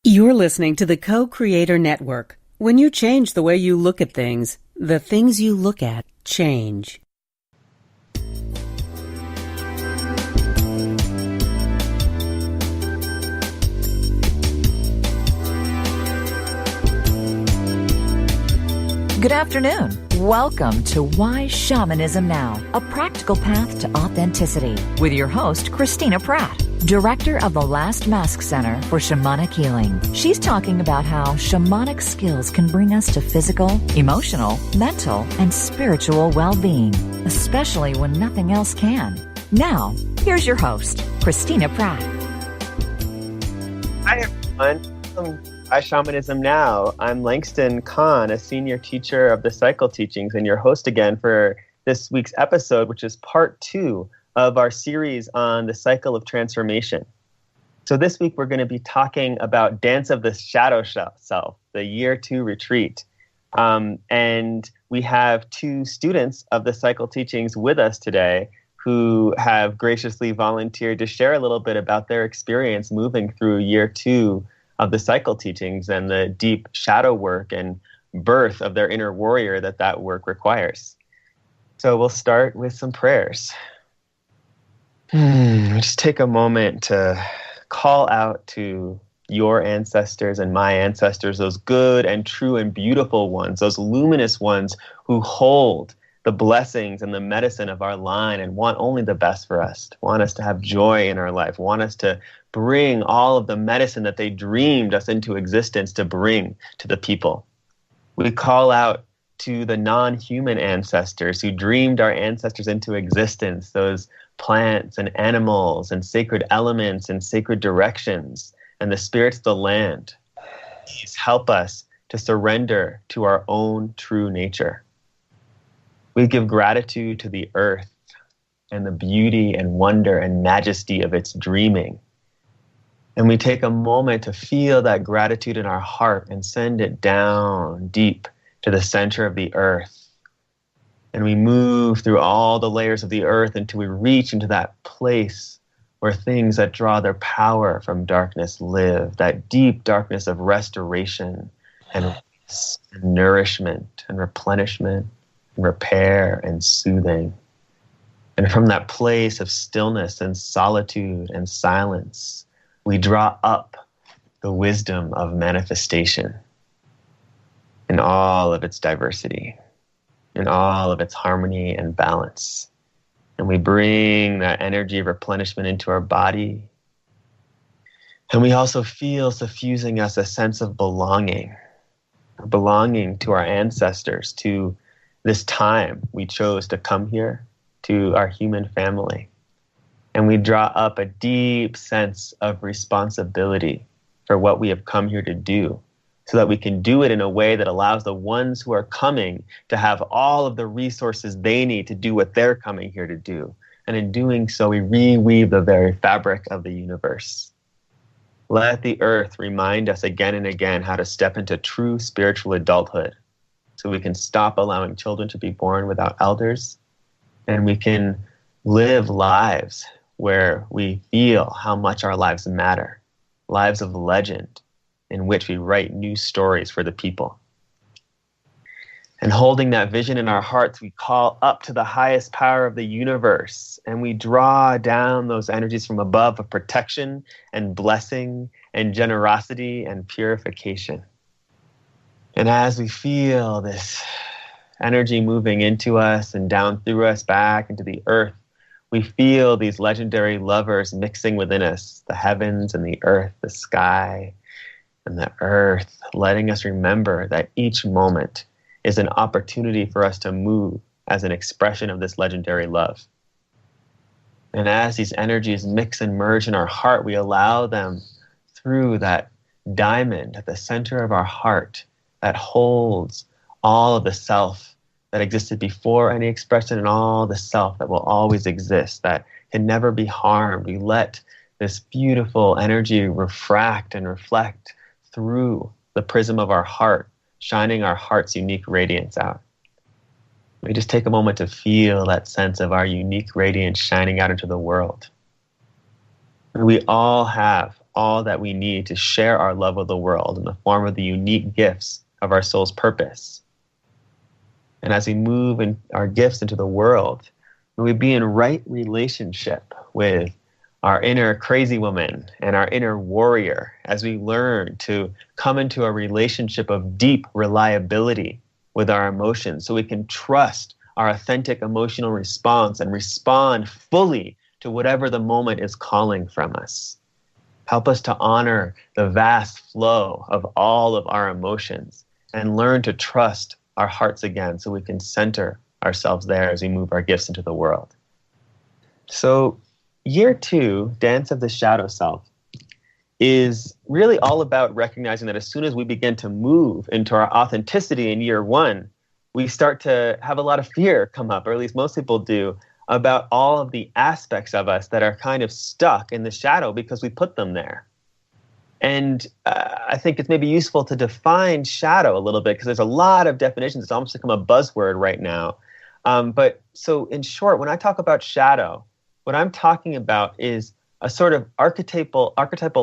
You're listening to the Co-Creator Network. When you change the way you look at things, the things you look at change. Good afternoon. Welcome to Why Shamanism Now, a practical path to authenticity, with your host, Christina Pratt, Director of the Last Mask Center for Shamanic Healing. She's talking about how shamanic skills can bring us to physical, emotional, mental, and spiritual well-being, especially when nothing else can. Now, here's your host, Christina Pratt. Hi, everyone. Hi, Shamanism Now. I'm Langston Kahn, a senior teacher of the cycle teachings, and your host again for this week's episode, which is part 2 of our series on the cycle of transformation. So this week we're going to be talking about Dance of the Shadow Self, the Year 2 retreat. And we have 2 students of the cycle teachings with us today who have graciously volunteered to share a little bit about their experience moving through Year 2 of the cycle teachings and the deep shadow work and birth of their inner warrior that work requires. So we'll start with some prayers. Just take a moment to call out to your ancestors and my ancestors, those good and true and beautiful ones, those luminous ones who hold the blessings and the medicine of our line and want only the best for us, want us to have joy in our life, want us to bring all of the medicine that they dreamed us into existence to bring to the people. We call out to the non-human ancestors who dreamed our ancestors into existence, those plants and animals and sacred elements and sacred directions and the spirits of the land. Please help us to surrender to our own true nature. We give gratitude to the earth and the beauty and wonder and majesty of its dreaming. And we take a moment to feel that gratitude in our heart and send it down deep to the center of the earth. And we move through all the layers of the earth until we reach into that place where things that draw their power from darkness live, that deep darkness of restoration and nourishment and replenishment and repair and soothing. And from that place of stillness and solitude and silence, we draw up the wisdom of manifestation in all of its diversity, in all of its harmony and balance. And we bring that energy of replenishment into our body. And we also feel suffusing us a sense of belonging to our ancestors, to this time we chose to come here, to our human family. And we draw up a deep sense of responsibility for what we have come here to do, so that we can do it in a way that allows the ones who are coming to have all of the resources they need to do what they're coming here to do. And in doing so, we reweave the very fabric of the universe. Let the earth remind us again and again how to step into true spiritual adulthood, so we can stop allowing children to be born without elders, and we can live lives where we feel how much our lives matter, lives of legend in which we write new stories for the people. And holding that vision in our hearts, we call up to the highest power of the universe, and we draw down those energies from above of protection and blessing and generosity and purification. And as we feel this energy moving into us and down through us back into the earth, we feel these legendary lovers mixing within us, the heavens and the earth, the sky and the earth, letting us remember that each moment is an opportunity for us to move as an expression of this legendary love. And as these energies mix and merge in our heart, we allow them through that diamond at the center of our heart that holds all of the self that existed before any expression and all the self that will always exist, that can never be harmed. We let this beautiful energy refract and reflect through the prism of our heart, shining our heart's unique radiance out. We just take a moment to feel that sense of our unique radiance shining out into the world. We all have all that we need to share our love of the world in the form of the unique gifts of our soul's purpose. And as we move in our gifts into the world, we be in right relationship with our inner crazy woman and our inner warrior, as we learn to come into a relationship of deep reliability with our emotions, so we can trust our authentic emotional response and respond fully to whatever the moment is calling from us. Help us to honor the vast flow of all of our emotions and learn to trust our hearts again, so we can center ourselves there as we move our gifts into the world. So year 2, Dance of the Shadow Self, is really all about recognizing that as soon as we begin to move into our authenticity in year 1, we start to have a lot of fear come up, or at least most people do, about all of the aspects of us that are kind of stuck in the shadow because we put them there. And I think it's maybe useful to define shadow a little bit, because there's a lot of definitions. It's almost become a buzzword right now. But so in short, when I talk about shadow, what I'm talking about is a sort of archetypal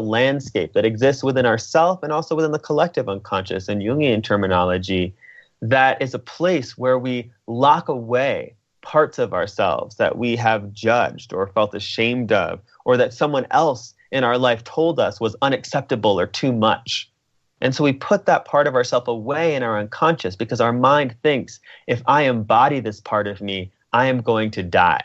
landscape that exists within ourself and also within the collective unconscious in Jungian terminology, that is a place where we lock away parts of ourselves that we have judged or felt ashamed of, or that someone else in our life told us was unacceptable or too much. And so we put that part of ourselves away in our unconscious because our mind thinks, if I embody this part of me, I am going to die.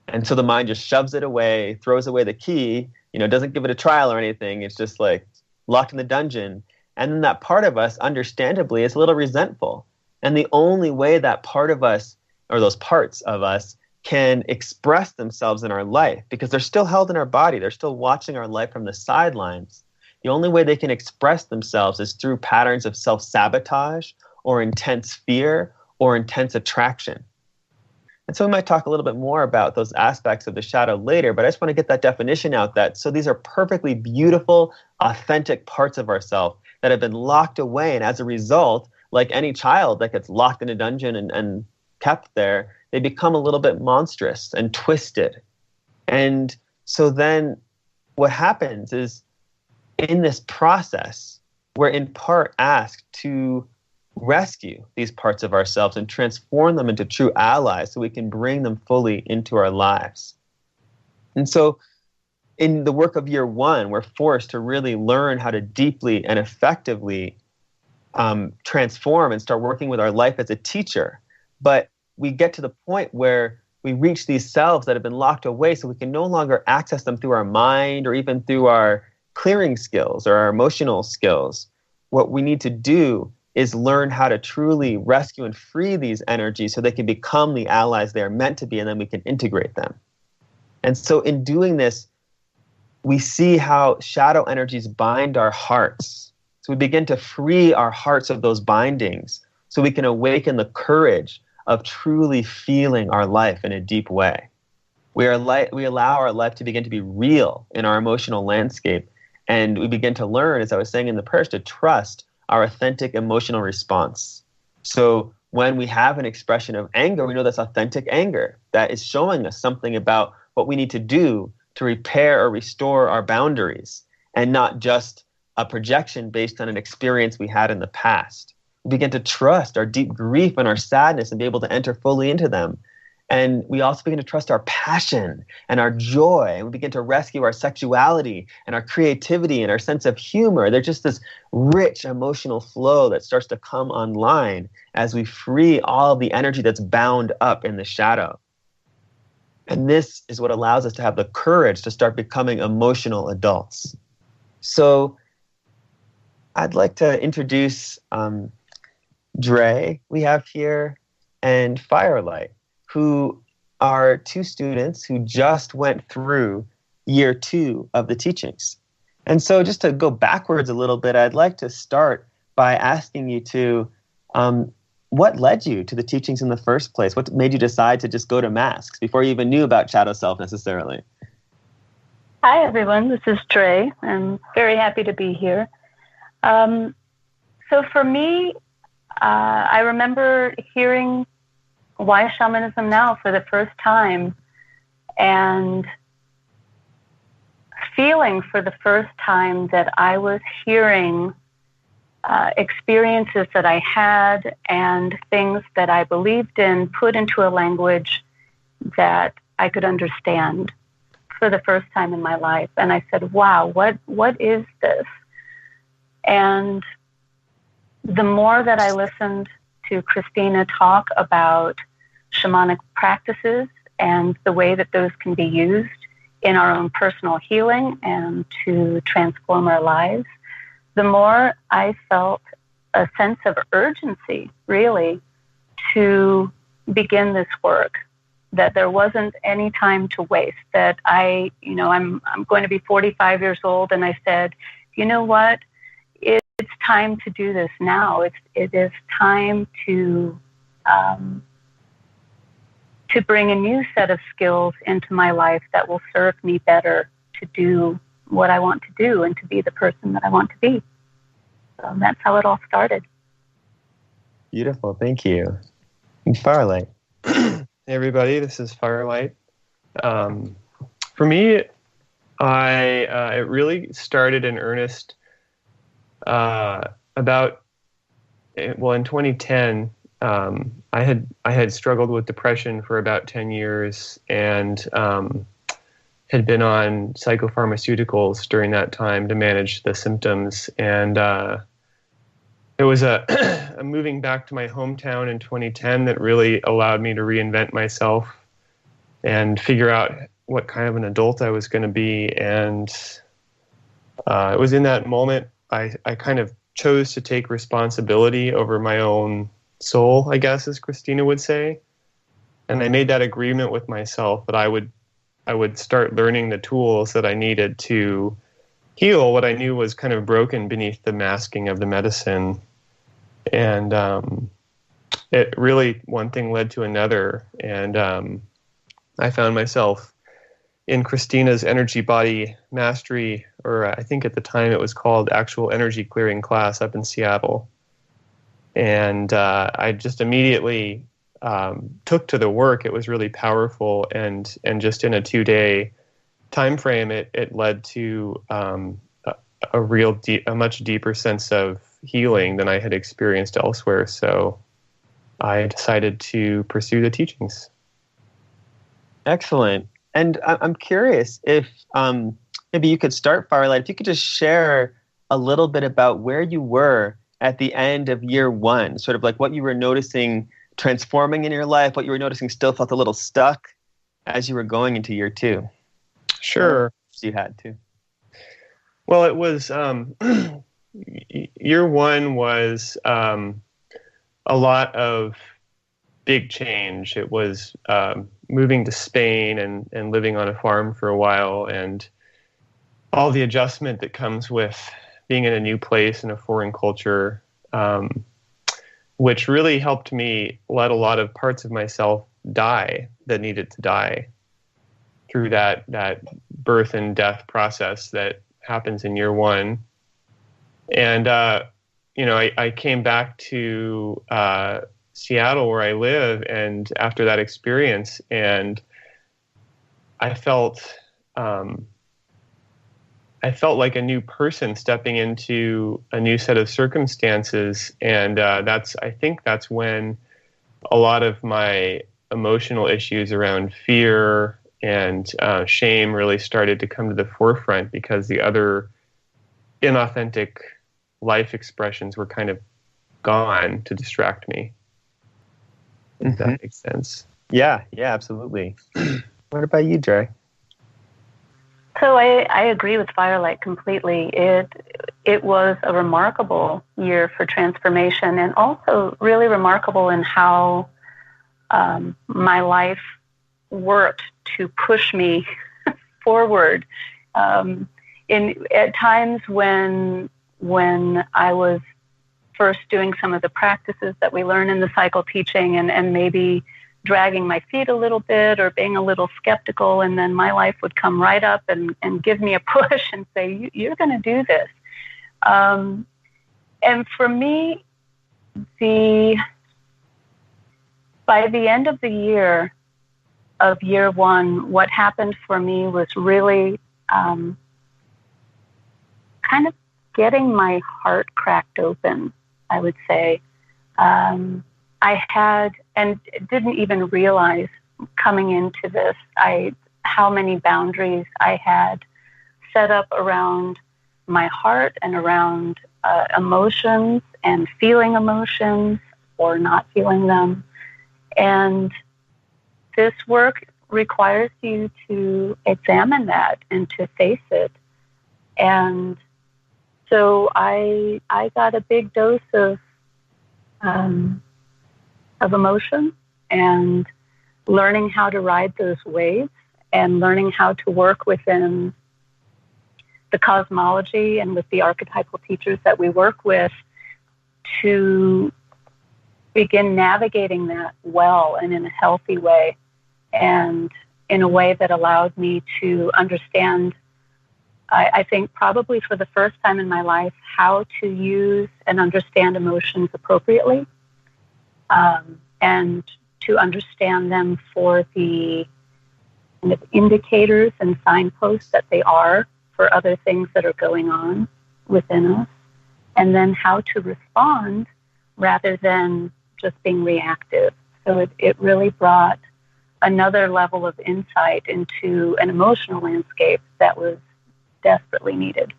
And so the mind just shoves it away, throws away the key, doesn't give it a trial or anything. It's just like locked in the dungeon. And then that part of us, understandably, is a little resentful. And the only way that part of us, or those parts of us, can express themselves in our life, because they're still held in our body, they're still watching our life from the sidelines. The only way they can express themselves is through patterns of self-sabotage or intense fear or intense attraction. And so we might talk a little bit more about those aspects of the shadow later, but I just want to get that definition out, that so these are perfectly beautiful, authentic parts of ourselves that have been locked away, and as a result, like any child that gets locked in a dungeon and kept there, they become a little bit monstrous and twisted. And so then what happens is, in this process, we're in part asked to rescue these parts of ourselves and transform them into true allies so we can bring them fully into our lives. And so in the work of year 1, we're forced to really learn how to deeply and effectively transform and start working with our life as a teacher. But we get to the point where we reach these selves that have been locked away, so we can no longer access them through our mind or even through our clearing skills or our emotional skills. What we need to do is learn how to truly rescue and free these energies so they can become the allies they're meant to be, and then we can integrate them. And so in doing this, we see how shadow energies bind our hearts. So we begin to free our hearts of those bindings so we can awaken the courage of truly feeling our life in a deep way. We allow our life to begin to be real in our emotional landscape, and we begin to learn, as I was saying in the prayers, to trust our authentic emotional response. So when we have an expression of anger, we know that's authentic anger. That is showing us something about what we need to do to repair or restore our boundaries, and not just a projection based on an experience we had in the past. We begin to trust our deep grief and our sadness and be able to enter fully into them. And we also begin to trust our passion and our joy. And we begin to rescue our sexuality and our creativity and our sense of humor. There's just this rich emotional flow that starts to come online as we free all of the energy that's bound up in the shadow. And this is what allows us to have the courage to start becoming emotional adults. So I'd like to introduce Dre, we have here, and Firelight, who are 2 students who just went through year 2 of the teachings. And so just to go backwards a little bit, I'd like to start by asking you to, what led you to the teachings in the first place? What made you decide to just go to masks before you even knew about shadow self necessarily? Hi, everyone. This is Dre. I'm very happy to be here. So for me, I remember hearing Why Shamanism Now for the first time and feeling for the first time that I was hearing experiences that I had and things that I believed in put into a language that I could understand for the first time in my life. And I said, wow, what is this? And the more that I listened to Christina talk about shamanic practices and the way that those can be used in our own personal healing and to transform our lives, the more I felt a sense of urgency, really, to begin this work, that there wasn't any time to waste, that I'm going to be 45 years old, and I said, you know what, it's time to do this now. It is time to bring a new set of skills into my life that will serve me better to do what I want to do and to be the person that I want to be. So that's how it all started. Beautiful, thank you. And Firelight. Hey everybody, this is Firelight. For me, it really started in earnest in 2010. I had struggled with depression for about 10 years and had been on psychopharmaceuticals during that time to manage the symptoms. And it was a moving back to my hometown in 2010 that really allowed me to reinvent myself and figure out what kind of an adult I was going to be. And it was in that moment I kind of chose to take responsibility over my own soul, I guess, as Christina would say. And I made that agreement with myself that I would start learning the tools that I needed to heal what I knew was kind of broken beneath the masking of the medicine. And it really, one thing led to another. And I found myself in Christina's energy body mastery, or I think at the time it was called actual energy clearing class up in Seattle. And I just immediately took to the work. It was really powerful, and just in a 2-day time frame, it led to a much deeper sense of healing than I had experienced elsewhere. So I decided to pursue the teachings. Excellent. And I'm curious if maybe you could start, Firelight, if you could just share a little bit about where you were at the end of year one, sort of like what you were noticing transforming in your life, what you were noticing still felt a little stuck as you were going into year two. Sure. So you had to. Well, it was, year one was a lot of big change. It was moving to Spain and living on a farm for a while, and all the adjustment that comes with being in a new place in a foreign culture, which really helped me let a lot of parts of myself die that needed to die through that birth and death process that happens in year one. And, I came back to Seattle where I live, and after that experience, and I felt like a new person stepping into a new set of circumstances. And I think that's when a lot of my emotional issues around fear and shame really started to come to the forefront, because the other inauthentic life expressions were kind of gone to distract me. If that makes sense. Yeah, absolutely. What about you, Dre? So I agree with Firelight completely. It was a remarkable year for transformation, and also really remarkable in how my life worked to push me forward. At times when I was first doing some of the practices that we learn in the cycle teaching, and maybe dragging my feet a little bit or being a little skeptical, and then my life would come right up and give me a push and say, you're going to do this. And for me, by the end of the year one, what happened for me was really kind of getting my heart cracked open, I would say. I had, and didn't even realize coming into this, how many boundaries I had set up around my heart and around emotions and feeling emotions or not feeling them. And this work requires you to examine that and to face it. And so I got a big dose of emotion and learning how to ride those waves and learning how to work within the cosmology and with the archetypal teachers that we work with to begin navigating that well and in a healthy way, and in a way that allowed me to understand, I think probably for the first time in my life, how to use and understand emotions appropriately, and to understand them for the kind of indicators and signposts that they are for other things that are going on within us, and then how to respond rather than just being reactive. So it really brought another level of insight into an emotional landscape that was desperately needed.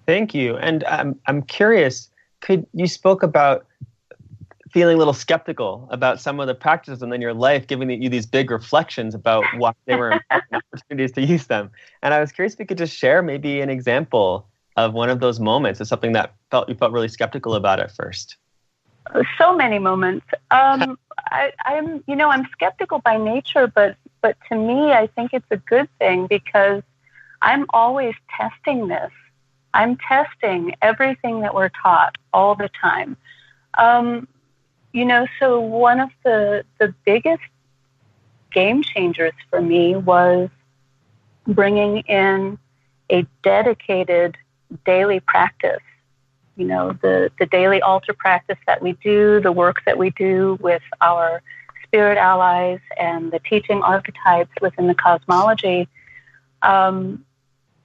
Thank you. And I'm curious, you spoke about feeling a little skeptical about some of the practices in your life, giving you these big reflections about why they were important opportunities to use them. And I was curious if you could just share maybe an example of one of those moments, of something that you felt really skeptical about at first. So many moments. I'm skeptical by nature, but to me, I think it's a good thing because I'm always testing this. I'm testing everything that we're taught all the time. So one of the biggest game changers for me was bringing in a dedicated daily practice. The daily altar practice that we do, the work that we do with our spirit allies and the teaching archetypes within the cosmology.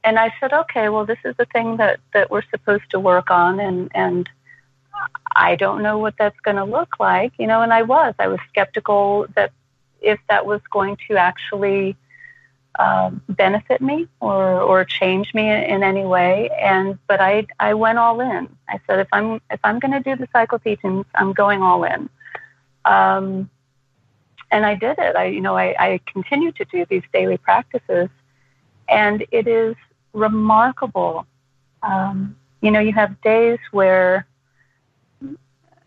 And I said, okay, well, this is the thing that we're supposed to work on, and I don't know what that's going to look like, and I was skeptical that if that was going to actually benefit me or change me in any way. But I went all in. I said, if I'm going to do the cycle teachings, I'm going all in. And I did it. I continue to do these daily practices, and it is remarkable. You have days where,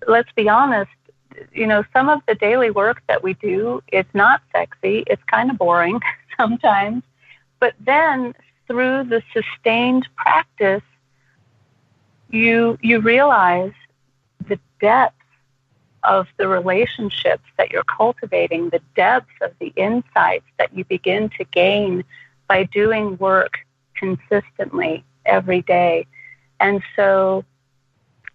let's be honest, some of the daily work that we do, it's not sexy. It's kind of boring sometimes. But then through the sustained practice, you realize the depth of the relationships that you're cultivating, the depth of the insights that you begin to gain by doing work consistently every day. And so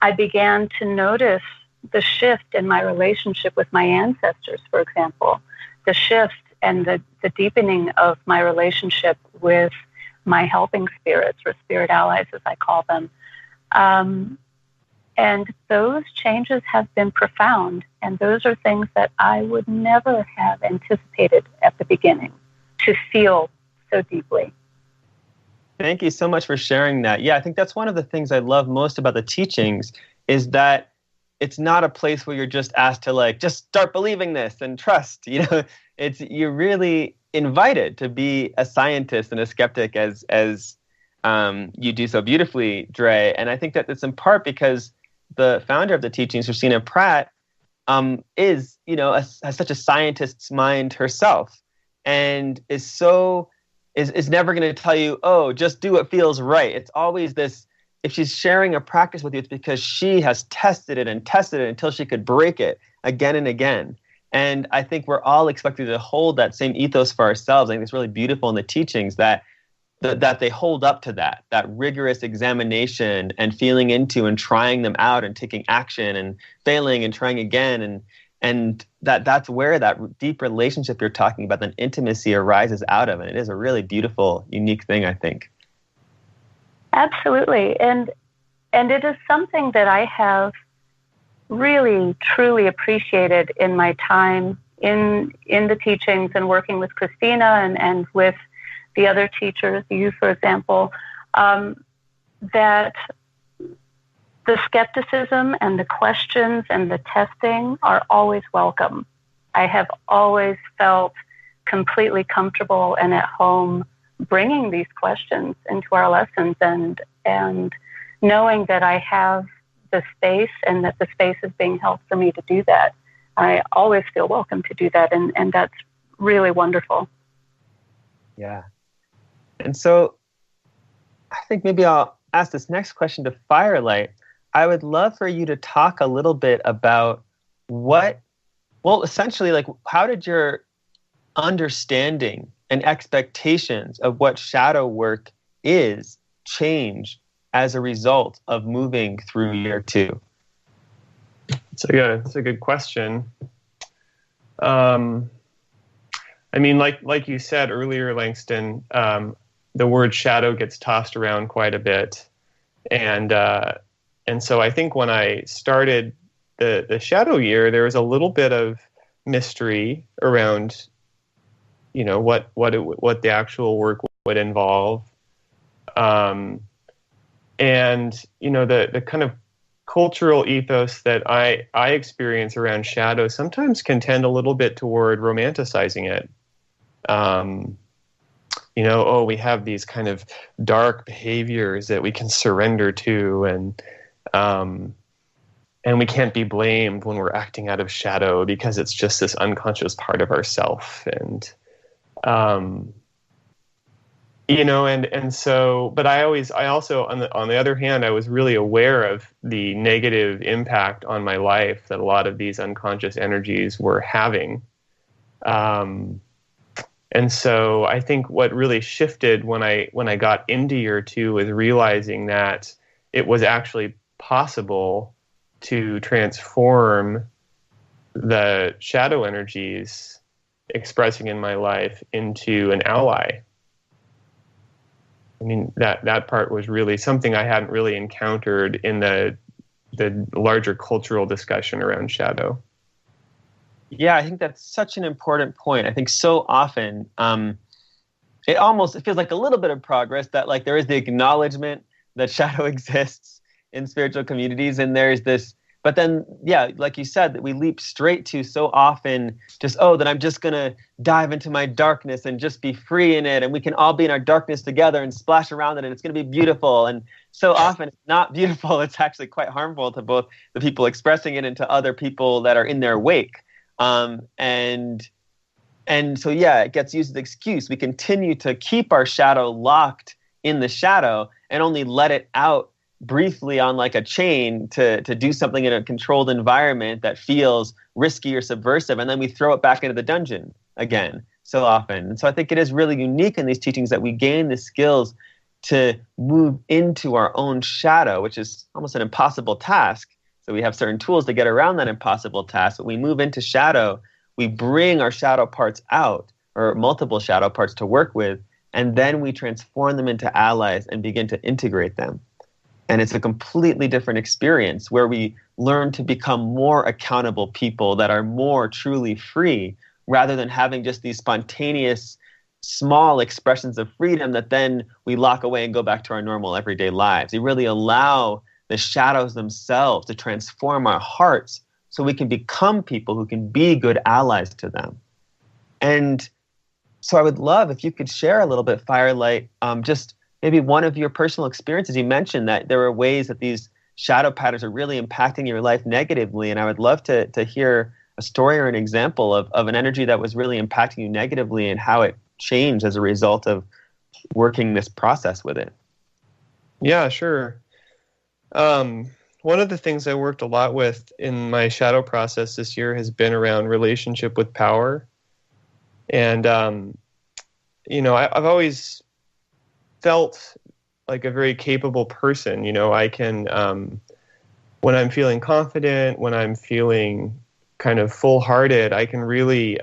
I began to notice the shift in my relationship with my ancestors, for example, the shift and the deepening of my relationship with my helping spirits, or spirit allies, as I call them. And those changes have been profound, and those are things that I would never have anticipated at the beginning to feel so deeply. Thank you so much for sharing that. Yeah, I think that's one of the things I love most about the teachings is that it's not a place where you're just asked to just start believing this and trust. You're really invited to be a scientist and a skeptic as you do so beautifully, Dre. And I think that it's in part because the founder of the teachings, Christina Pratt, has such a scientist's mind herself, and is never going to tell you, oh, just do what feels right. It's always this. If she's sharing a practice with you, it's because she has tested it until she could break it again and again. And I think we're all expected to hold that same ethos for ourselves. I think it's really beautiful in the teachings that they hold up to that rigorous examination and feeling into and trying them out and taking action and failing and trying again. And that's where that deep relationship you're talking about, that intimacy arises out of. And it is a really beautiful, unique thing, I think. Absolutely. And it is something that I have really, truly appreciated in my time in the teachings and working with Christina and with the other teachers, you, for example, that the skepticism and the questions and the testing are always welcome. I have always felt completely comfortable and at home bringing these questions into our lessons and knowing that I have the space and that the space is being held for me to do that. I always feel welcome to do that, and that's really wonderful. Yeah. And so I think maybe I'll ask this next question to Firelight. I would love for you to talk a little bit about essentially, like, how did your understanding and expectations of what shadow work is change as a result of moving through year 2? It's a good question. I mean, like you said earlier, Langston, the word shadow gets tossed around quite a bit, and so I think when I started the shadow year, there was a little bit of mystery around, what the actual work would involve, and the kind of cultural ethos that I experience around shadow sometimes can tend a little bit toward romanticizing it. We have these kind of dark behaviors that we can surrender to, and we can't be blamed when we're acting out of shadow because it's just this unconscious part of ourself. And but I also, on the other hand, I was really aware of the negative impact on my life that a lot of these unconscious energies were having. And so I think what really shifted when I got into year 2 was realizing that it was actually possible to transform the shadow energies expressing in my life into an ally. I mean, that part was really something I hadn't really encountered in the larger cultural discussion around shadow. Yeah, I think that's such an important point. I think so often it feels like a little bit of progress, that like there is the acknowledgement that shadow exists in spiritual communities, and there's this, but then, yeah, like you said, that we leap straight to so often just, that I'm just going to dive into my darkness and just be free in it, and we can all be in our darkness together and splash around it, and it's going to be beautiful. And so often it's not beautiful. It's actually quite harmful to both the people expressing it and to other people that are in their wake. And so, yeah, it gets used as an excuse. We continue to keep our shadow locked in the shadow and only let it out briefly on like a chain to do something in a controlled environment that feels risky or subversive. And then we throw it back into the dungeon again so often. And so I think it is really unique in these teachings that we gain the skills to move into our own shadow, which is almost an impossible task. So we have certain tools to get around that impossible task. But we move into shadow, we bring our shadow parts out, or multiple shadow parts to work with, and then we transform them into allies and begin to integrate them. And it's a completely different experience where we learn to become more accountable people that are more truly free, rather than having just these spontaneous, small expressions of freedom that then we lock away and go back to our normal everyday lives. We really allow the shadows themselves to transform our hearts so we can become people who can be good allies to them. And so I would love if you could share a little bit, Firelight, just maybe one of your personal experiences. You mentioned that there are ways that these shadow patterns are really impacting your life negatively, and I would love to hear a story or an example of an energy that was really impacting you negatively and how it changed as a result of working this process with it. Yeah, sure. One of the things I worked a lot with in my shadow process this year has been around relationship with power. And, I've always felt like a very capable person. I can, when I'm feeling confident, when I'm feeling kind of full-hearted, I can really,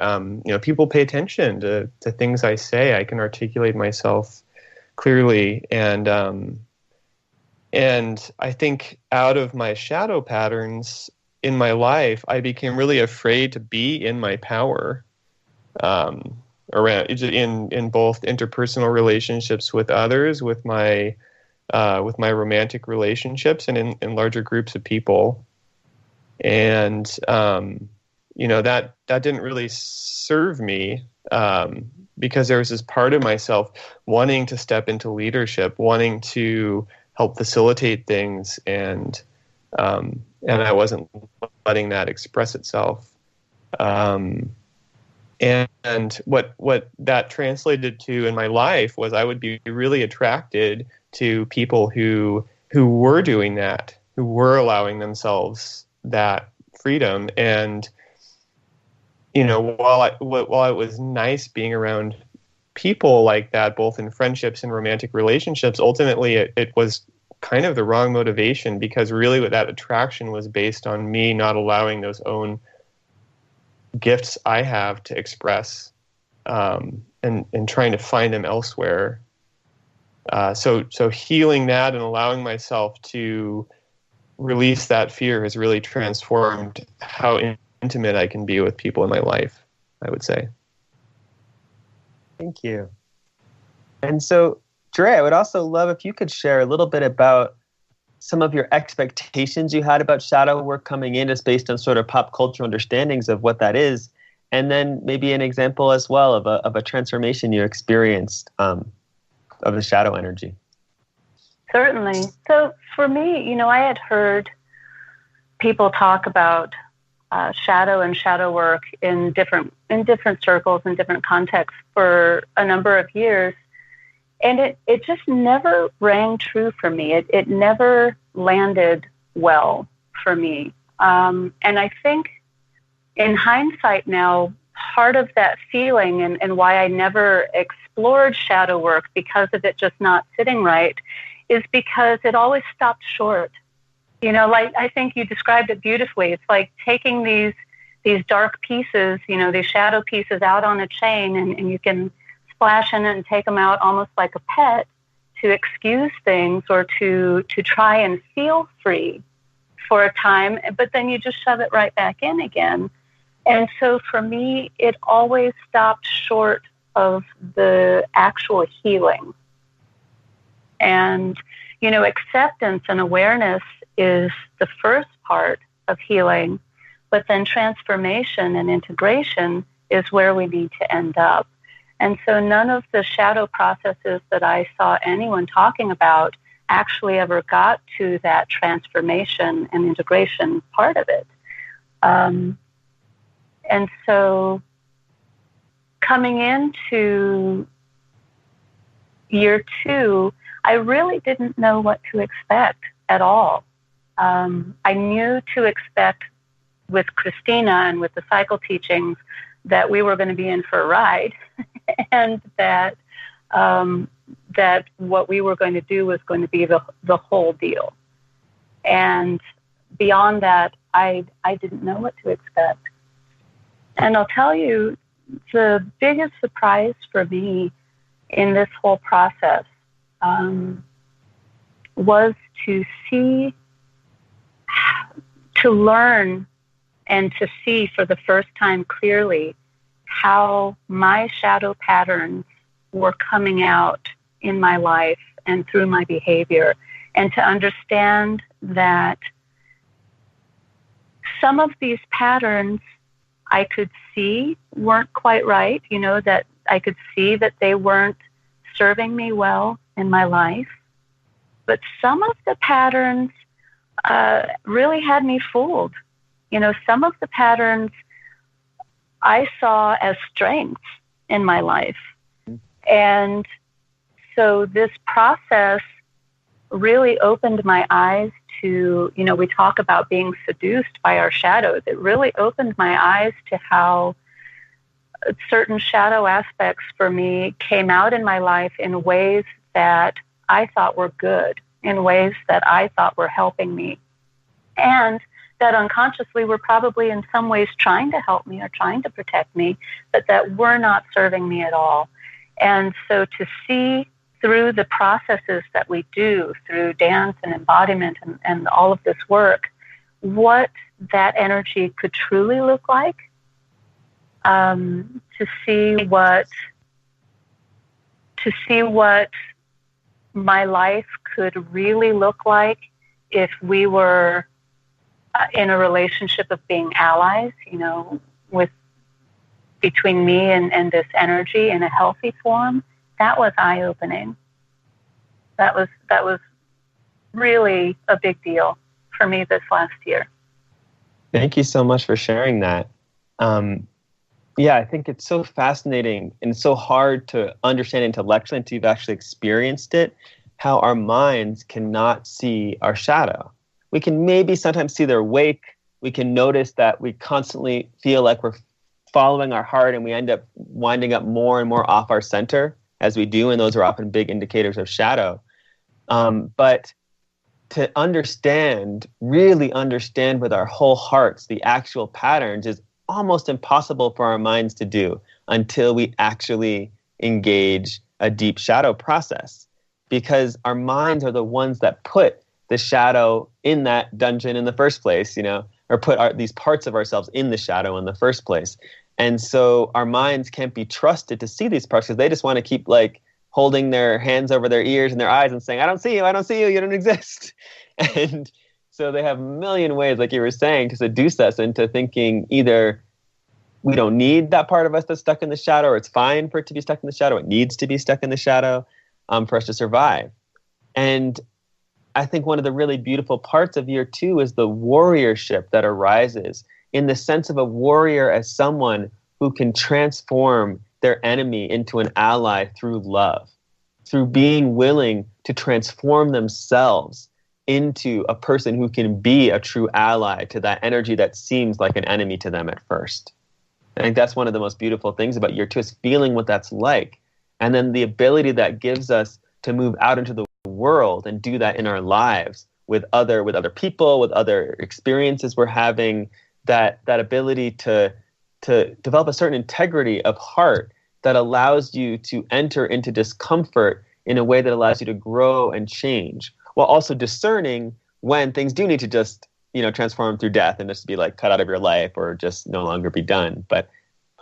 people pay attention to things I say. I can articulate myself clearly. And And I think out of my shadow patterns in my life, I became really afraid to be in my power, around in both interpersonal relationships with others, with my romantic relationships, and in larger groups of people. And that didn't really serve me, because there was this part of myself wanting to step into leadership, wanting to help facilitate things, and I wasn't letting that express itself. And what that translated to in my life was I would be really attracted to people who were doing that, who were allowing themselves that freedom. And while it was nice being around people like that, both in friendships and romantic relationships, ultimately it was kind of the wrong motivation, because really what that attraction was based on me not allowing those own gifts I have to express, and trying to find them elsewhere. So healing that and allowing myself to release that fear has really transformed how intimate I can be with people in my life, I would say. Thank you. And so, Dre, I would also love if you could share a little bit about some of your expectations you had about shadow work coming in, just based on sort of pop culture understandings of what that is, and then maybe an example as well of a transformation you experienced of the shadow energy. Certainly. So for me, I had heard people talk about shadow and shadow work in different circles and different contexts for a number of years. And it just never rang true for me. It never landed well for me. And I think in hindsight now, part of that feeling and why I never explored shadow work because of it just not sitting right is because it always stopped short. Like I think you described it beautifully. It's like taking these dark pieces, these shadow pieces out on a chain, and you can splash in and take them out almost like a pet to excuse things or to try and feel free for a time, but then you just shove it right back in again. And so for me, it always stopped short of the actual healing. And, acceptance and awareness is the first part of healing, but then transformation and integration is where we need to end up. And so none of the shadow processes that I saw anyone talking about actually ever got to that transformation and integration part of it. And so coming into year 2, I really didn't know what to expect at all. I knew to expect with Christina and with the cycle teachings that we were going to be in for a ride, and that what we were going to do was going to be the whole deal. And beyond that, I didn't know what to expect. And I'll tell you, the biggest surprise for me in this whole process was to learn and to see for the first time clearly how my shadow patterns were coming out in my life and through my behavior, and to understand that some of these patterns I could see weren't quite right, that I could see that they weren't serving me well in my life. But some of the patterns really had me fooled. Some of the patterns I saw as strengths in my life. And so this process really opened my eyes to, we talk about being seduced by our shadows. It really opened my eyes to how certain shadow aspects for me came out in my life in ways that I thought were good, in ways that I thought were helping me, and that unconsciously were probably in some ways trying to help me or trying to protect me, but that were not serving me at all. And so to see through the processes that we do, through dance and embodiment and all of this work, what that energy could truly look like, to see what my life could really look like if we were in a relationship of being allies, between me and this energy in a healthy form. That was eye-opening. That was really a big deal for me this last year. Thank you so much for sharing that. Yeah, I think it's so fascinating and so hard to understand intellectually until you've actually experienced it, how our minds cannot see our shadow. We can maybe sometimes see their wake. We can notice that we constantly feel like we're following our heart and we end up winding up more and more off our center as we do, and those are often big indicators of shadow. But to really understand with our whole hearts the actual patterns is almost impossible for our minds to do until we actually engage a deep shadow process, because our minds are the ones that put the shadow in that dungeon in the first place, or put these parts of ourselves in the shadow in the first place. And so our minds can't be trusted to see these parts because they just want to keep holding their hands over their ears and their eyes and saying, I don't see you, you don't exist. And so they have a million ways, like you were saying, to seduce us into thinking either we don't need that part of us that's stuck in the shadow, or it's fine for it to be stuck in the shadow. It needs to be stuck in the shadow for us to survive. And I think one of the really beautiful parts of year 2 is the warriorship that arises in the sense of a warrior as someone who can transform their enemy into an ally through love, through being willing to transform themselves into a person who can be a true ally to that energy that seems like an enemy to them at first. I think that's one of the most beautiful things about year 2 is feeling what that's like. And then the ability that gives us to move out into the world and do that in our lives with other people, with other experiences we're having, that ability to develop a certain integrity of heart that allows you to enter into discomfort in a way that allows you to grow and change, while also discerning when things do need to just, transform through death and just be cut out of your life or just no longer be done. But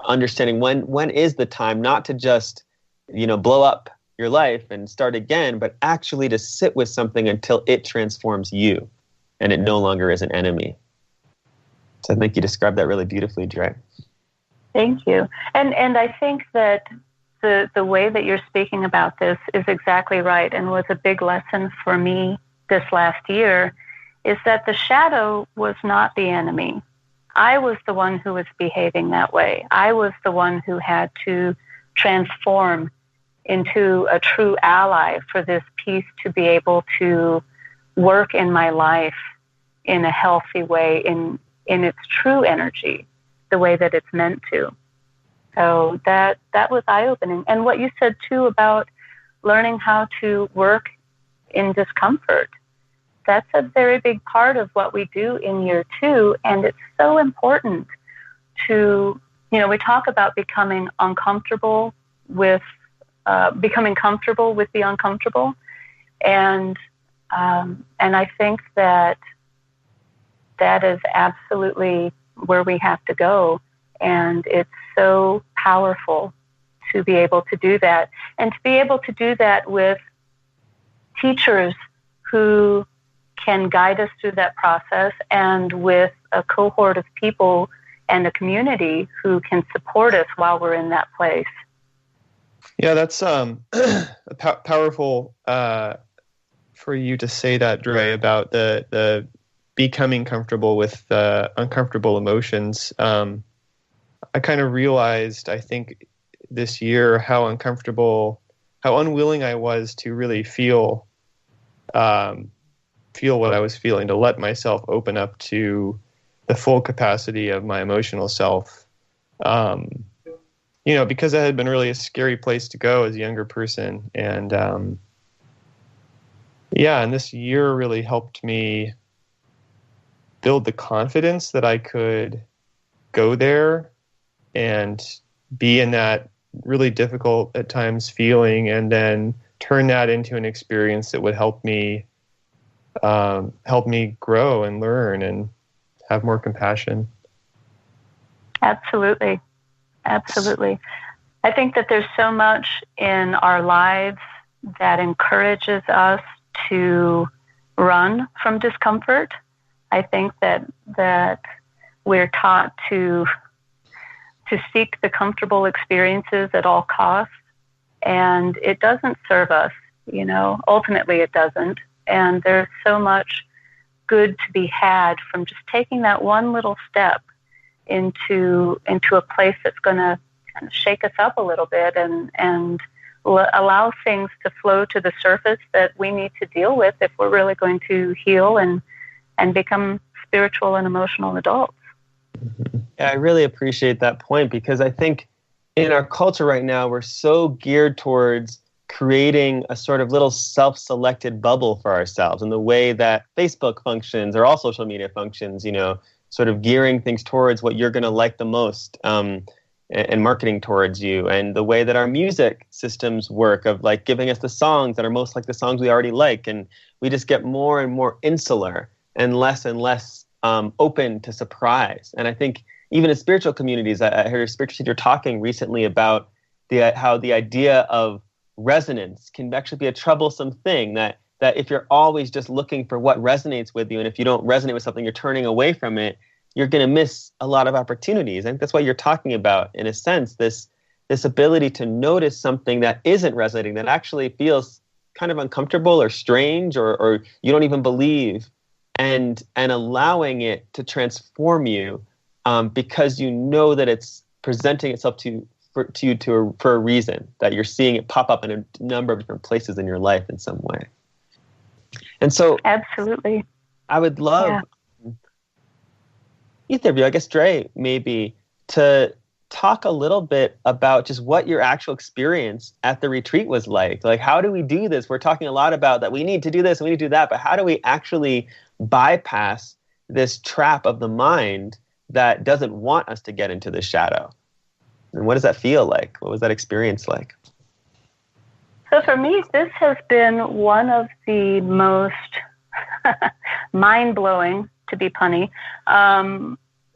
understanding when is the time not to just, blow up your life and start again, but actually to sit with something until it transforms you and it no longer is an enemy. So I think you described that really beautifully, Dre. Thank you. And I think that the way that you're speaking about this is exactly right, and was a big lesson for me this last year, is that the shadow was not the enemy. I was the one who was behaving that way. I was the one who had to transform into a true ally for this piece to be able to work in my life in a healthy way, in its true energy, the way that it's meant to. So that was eye-opening. And what you said, too, about learning how to work in discomfort, that's a very big part of what we do in year 2. And it's so important to, we talk about becoming uncomfortable with, becoming comfortable with the uncomfortable. And I think that is absolutely where we have to go. And it's so powerful to be able to do that. And to be able to do that with teachers who can guide us through that process, and with a cohort of people and a community who can support us while we're in that place. Yeah, that's powerful for you to say that, Dre, about the becoming comfortable with uncomfortable emotions. I kind of realized, I think, this year how unwilling I was to really feel what I was feeling, to let myself open up to the full capacity of my emotional self. Because that had been really a scary place to go as a younger person. And and this year really helped me build the confidence that I could go there and be in that really difficult at times feeling, and then turn that into an experience that would help me grow and learn and have more compassion. Absolutely. Absolutely. I think that there's so much in our lives that encourages us to run from discomfort. I think that we're taught to seek the comfortable experiences at all costs, and it doesn't serve us, ultimately it doesn't. And there's so much good to be had from just taking that one little step into a place that's going to kind of shake us up a little bit and allow things to flow to the surface that we need to deal with if we're really going to heal and become spiritual and emotional adults. Yeah, I really appreciate that point, because I think in our culture right now, we're so geared towards creating a sort of little self-selected bubble for ourselves, in the way that Facebook functions, or all social media functions, sort of gearing things towards what you're going to like the most, and marketing towards you, and the way that our music systems work, of like giving us the songs that are most like the songs we already like. And we just get more and more insular and less open to surprise. And I think even in spiritual communities, I heard a spiritual teacher talking recently about how the idea of resonance can actually be a troublesome thing, that if you're always just looking for what resonates with you, and if you don't resonate with something, you're turning away from it, you're going to miss a lot of opportunities. I think that's what you're talking about, in a sense, this ability to notice something that isn't resonating, that actually feels kind of uncomfortable or strange, or you don't even believe, and allowing it to transform you, because you know that it's presenting itself to you for a reason, that you're seeing it pop up in a number of different places in your life in some way. And so, absolutely, I would love either of you, I guess Dre, maybe, to talk a little bit about just what your actual experience at the retreat was like. Like, how do we do this? We're talking a lot about that we need to do this and we need to do that, but how do we actually bypass this trap of the mind that doesn't want us to get into the shadow? And what does that feel like? What was that experience like? So for me, this has been one of the most mind-blowing, to be punny,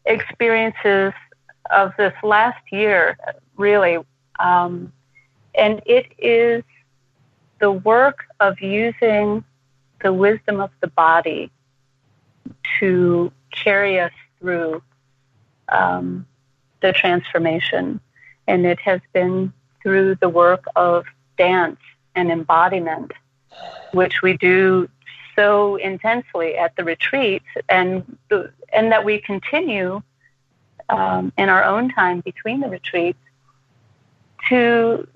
experiences of this last year, really. And it is the work of using the wisdom of the body to carry us through the transformation. And it has been through the work of dance and embodiment, which we do so intensely at the retreats, and that we continue in our own time between the retreats. It's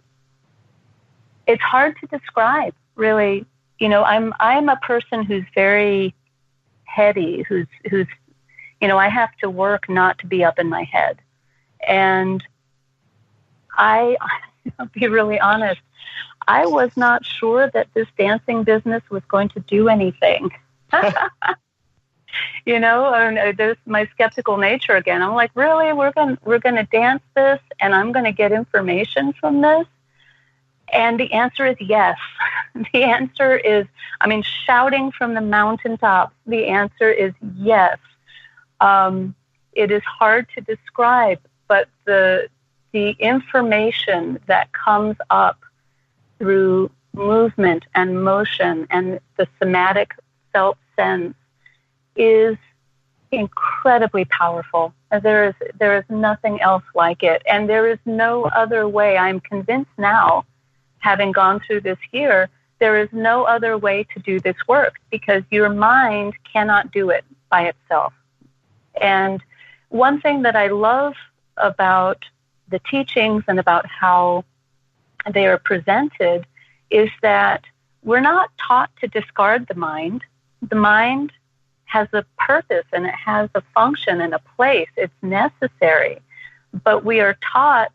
hard to describe, really. I'm a person who's very heady, who's I have to work not to be up in my head. And I'll be really honest, I was not sure that this dancing business was going to do anything. There's my skeptical nature again. I'm like, really? We're going to dance this, and I'm going to get information from this? And the answer is yes. The answer is, shouting from the mountaintops, the answer is yes. It is hard to describe, but the information that comes up through movement and motion and the somatic felt sense is incredibly powerful. There is nothing else like it. And there is no other way. I'm convinced now, having gone through this year, there is no other way to do this work, because your mind cannot do it by itself. And one thing that I love about the teachings and about how they are presented is that we're not taught to discard the mind. The mind has a purpose and it has a function and a place. It's necessary. But we are taught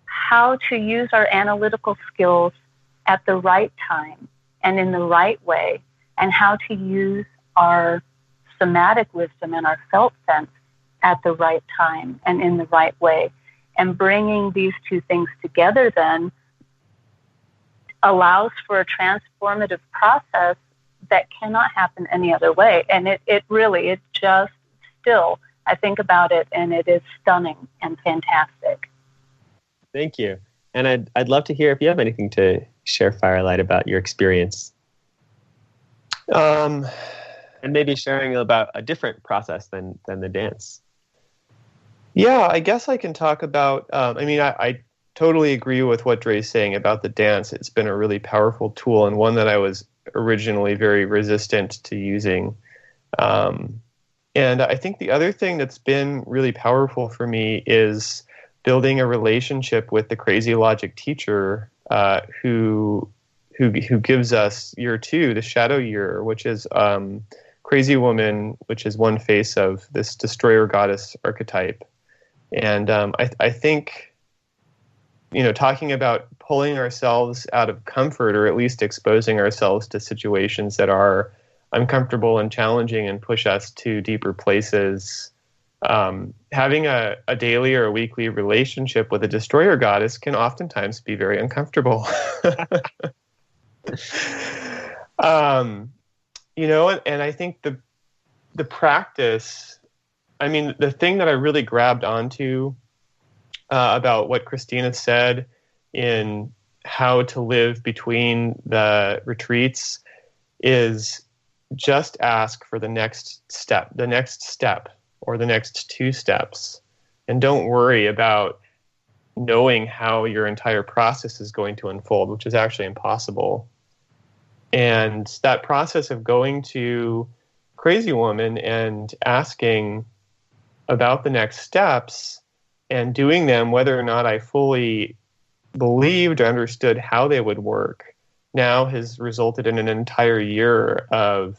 how to use our analytical skills at the right time and in the right way, and how to use our somatic wisdom and our felt sense at the right time and in the right way. And bringing these two things together then allows for a transformative process that cannot happen any other way. And it just still, I think about it, and it is stunning and fantastic. Thank you. And I'd love to hear if you have anything to share, Firelight, about your experience. And maybe sharing about a different process than the dance. Yeah, I guess I can talk about, I totally agree with what Dre's saying about the dance. It's been a really powerful tool, and one that I was originally very resistant to using. And I think the other thing that's been really powerful for me is building a relationship with the Crazy Logic teacher, who gives us year 2, the shadow year, which is Crazy Woman, which is one face of this destroyer goddess archetype. And I think, talking about pulling ourselves out of comfort, or at least exposing ourselves to situations that are uncomfortable and challenging and push us to deeper places, having a daily or a weekly relationship with a destroyer goddess can oftentimes be very uncomfortable. And I think the practice, the thing that I really grabbed onto about what Christina said in how to live between the retreats is just ask for the next step or the next 2 steps, and don't worry about knowing how your entire process is going to unfold, which is actually impossible. And that process of going to Crazy Woman and asking about the next steps and doing them, whether or not I fully believed or understood how they would work, now has resulted in an entire year of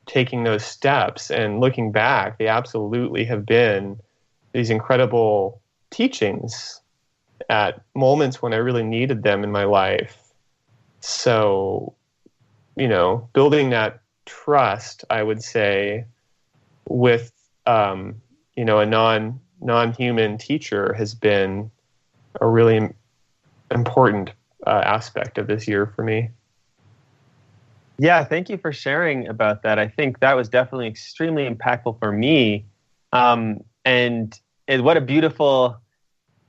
taking those steps. And looking back, they absolutely have been these incredible teachings at moments when I really needed them in my life. So, building that trust, I would say, with, a non-human teacher has been a really important aspect of this year for me. Yeah, thank you for sharing about that. I think that was definitely extremely impactful for me. And what a beautiful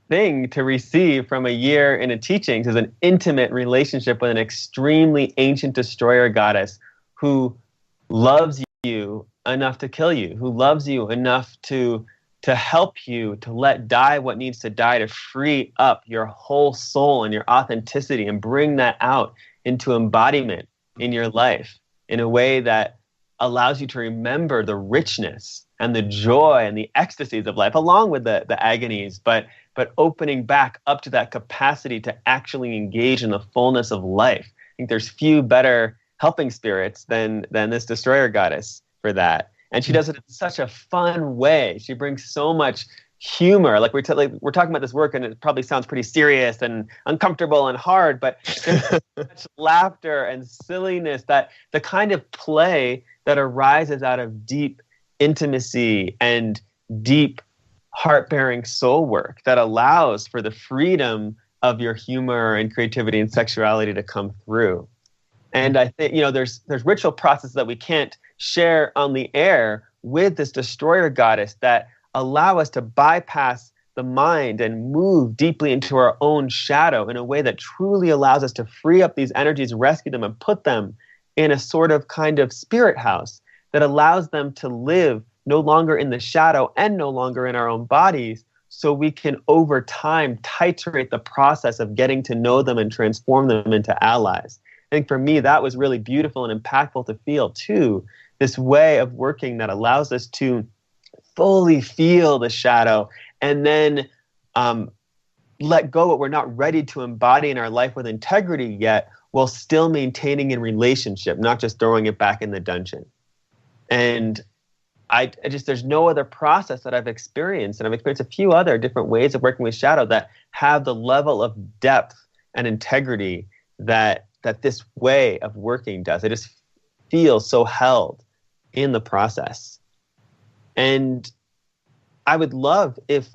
thing to receive from a year in a teachings is an intimate relationship with an extremely ancient destroyer goddess who loves you enough to kill you, who loves you enough to help you to let die what needs to die, to free up your whole soul and your authenticity and bring that out into embodiment in your life in a way that allows you to remember the richness and the joy and the ecstasies of life, along with the agonies, but opening back up to that capacity to actually engage in the fullness of life. I think there's few better helping spirits than this destroyer goddess for that. And she does it in such a fun way. She brings so much humor. Like we're talking about this work, and it probably sounds pretty serious and uncomfortable and hard, but there's so much laughter and silliness, that the kind of play that arises out of deep intimacy and deep heart-bearing soul work that allows for the freedom of your humor and creativity and sexuality to come through. And I think, there's ritual processes that we can't share on the air with this destroyer goddess that allow us to bypass the mind and move deeply into our own shadow in a way that truly allows us to free up these energies, rescue them, and put them in a sort of kind of spirit house that allows them to live no longer in the shadow and no longer in our own bodies, so we can over time titrate the process of getting to know them and transform them into allies. I think for me, that was really beautiful and impactful to feel too, this way of working that allows us to fully feel the shadow and then let go what we're not ready to embody in our life with integrity yet, while still maintaining in relationship, not just throwing it back in the dungeon. And there's no other process that I've experienced, and I've experienced a few other different ways of working with shadow that have the level of depth and integrity that this way of working does. It just feels so held in the process. And I would love if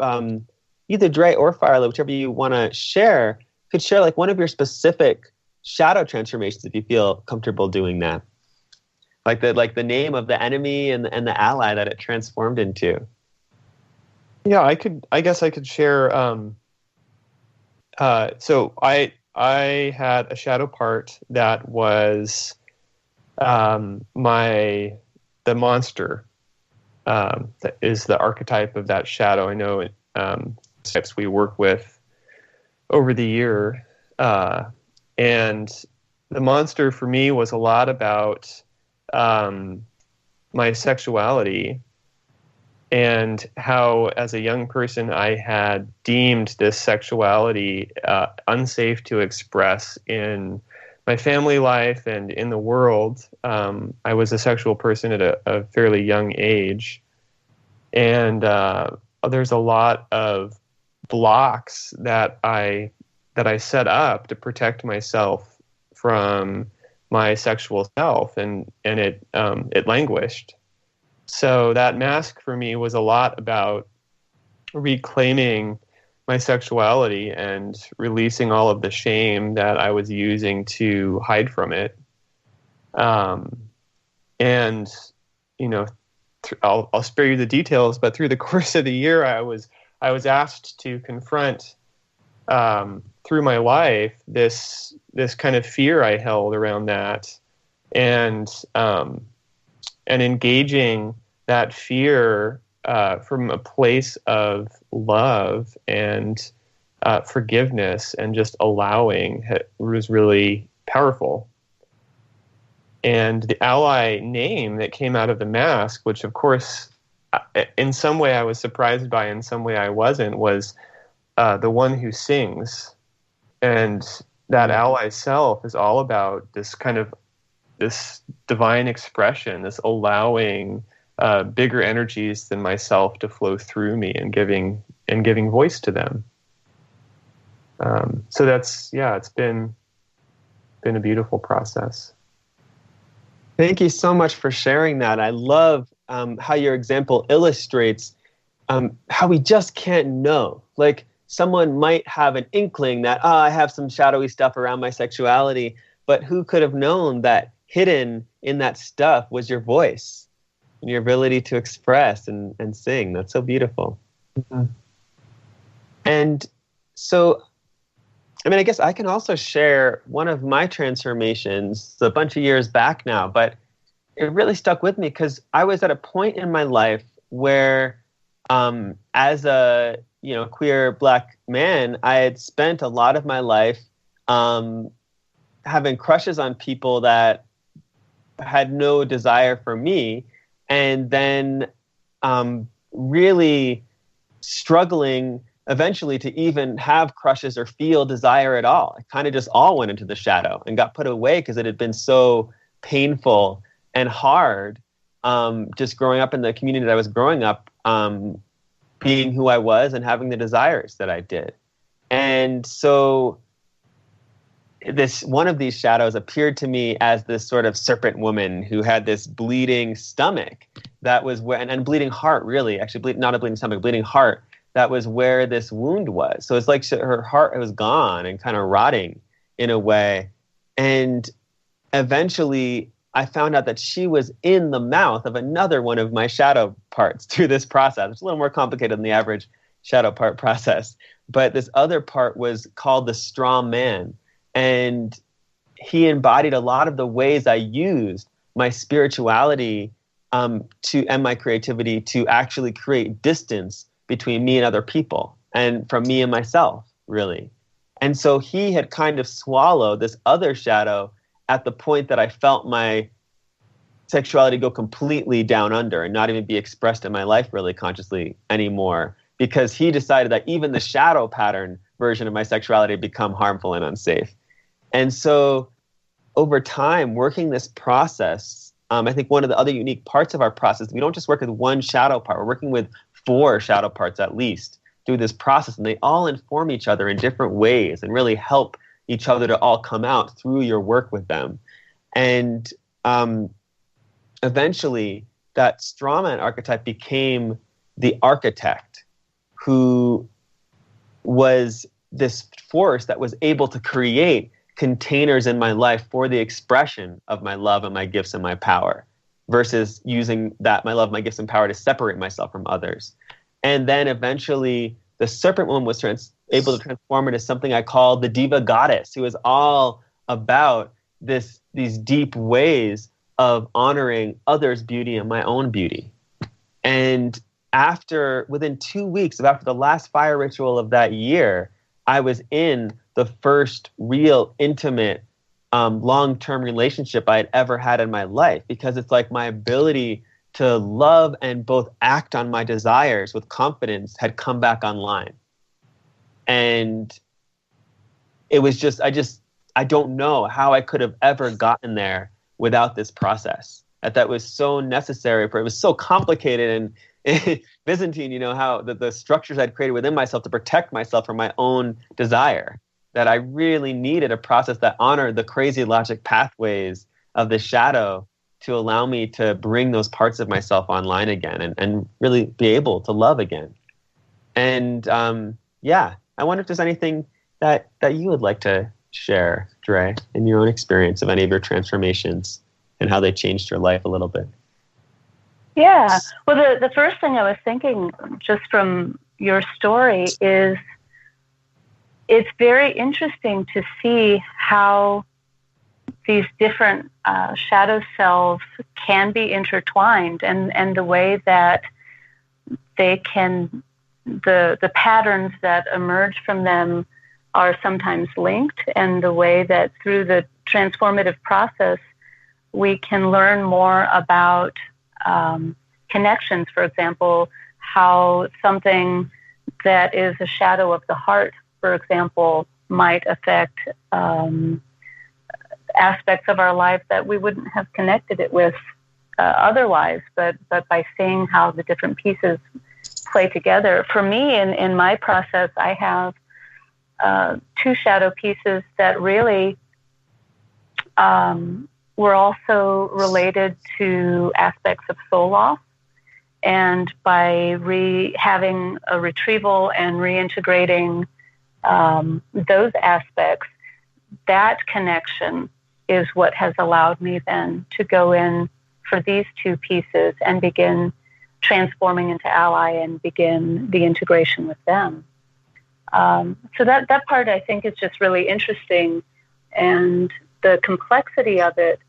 either Dre or Firelight, whichever you want to share, could share like one of your specific shadow transformations if you feel comfortable doing that. Like the name of the enemy and the ally that it transformed into. Yeah, I guess I could share. So I had a shadow part that was the monster. That is the archetype of that shadow. I know types we work with over the year, and the monster for me was a lot about my sexuality and how, as a young person, I had deemed this sexuality unsafe to express in my family life and in the world. I was a sexual person at a fairly young age, and there's a lot of blocks that I set up to protect myself from my sexual self, and it languished. So that mask for me was a lot about reclaiming my sexuality and releasing all of the shame that I was using to hide from it. And you know, I'll spare you the details, but through the course of the year, I was asked to confront through my life this kind of fear I held around that, and engaging that fear from a place of love and forgiveness and just allowing was really powerful. And the ally name that came out of the mask, which of course in some way I was surprised by, in some way I wasn't, was the one who sings. And that ally self is all about this divine expression, this allowing bigger energies than myself to flow through me and giving voice to them. So it's been a beautiful process. Thank you so much for sharing that. I love how your example illustrates how we just can't know. Like, someone might have an inkling that, I have some shadowy stuff around my sexuality, but who could have known that hidden in that stuff was your voice and your ability to express and sing? That's so beautiful. Mm-hmm. And so, I mean, I guess I can also share one of my transformations a bunch of years back now, but it really stuck with me because I was at a point in my life where, as a queer Black man, I had spent a lot of my life having crushes on people that had no desire for me, and then really struggling eventually to even have crushes or feel desire at all. It kind of just all went into the shadow and got put away because it had been so painful and hard, just growing up in the community that I was growing up, being who I was and having the desires that I did. And so one of these shadows appeared to me as this sort of serpent woman who had this bleeding stomach that was where, and bleeding heart, really, actually not a bleeding stomach, bleeding heart. That was where this wound was. So it's like her heart was gone and kind of rotting in a way. And eventually I found out that she was in the mouth of another one of my shadow parts through this process. It's a little more complicated than the average shadow part process. But this other part was called the strong man. And he embodied a lot of the ways I used my spirituality and my creativity to actually create distance between me and other people, and from me and myself, really. And so he had kind of swallowed this other shadow at the point that I felt my sexuality go completely down under and not even be expressed in my life really consciously anymore, because he decided that even the shadow pattern version of my sexuality had become harmful and unsafe. And so over time, working this process, I think one of the other unique parts of our process, we don't just work with one shadow part, we're working with 4 shadow parts at least through this process, and they all inform each other in different ways and really help each other to all come out through your work with them. And eventually that strawman archetype became the architect, who was this force that was able to create containers in my life for the expression of my love and my gifts and my power, versus using that, my love, my gifts and power, to separate myself from others. And then eventually the serpent woman was able to transform into something I call the diva goddess, who is all about these deep ways of honoring others' beauty and my own beauty. And within 2 weeks after the last fire ritual of that year, I was in the first real intimate long-term relationship I had ever had in my life, because it's like my ability to love and both act on my desires with confidence had come back online. And it was just, I don't know how I could have ever gotten there without this process. That was so necessary it was so complicated and Byzantine, you know, how the structures I'd created within myself to protect myself from my own desire, that I really needed a process that honored the crazy logic pathways of the shadow to allow me to bring those parts of myself online again and really be able to love again. And I wonder if there's anything that you would like to share, Dre, in your own experience of any of your transformations and how they changed your life a little bit. Yeah. Well, the first thing I was thinking just from your story is it's very interesting to see how these different shadow selves can be intertwined, and the way that they can, the patterns that emerge from them are sometimes linked, and the way that through the transformative process we can learn more about connections. For example, how something that is a shadow of the heart, for example, might affect aspects of our life that we wouldn't have connected it with otherwise, but by seeing how the different pieces play together. For me, in my process, I have 2 shadow pieces that really were also related to aspects of soul loss. And by having a retrieval and reintegrating those aspects, that connection is what has allowed me then to go in for these 2 pieces and begin transforming into ally and begin the integration with them. So that part, I think, is just really interesting, and the complexity of it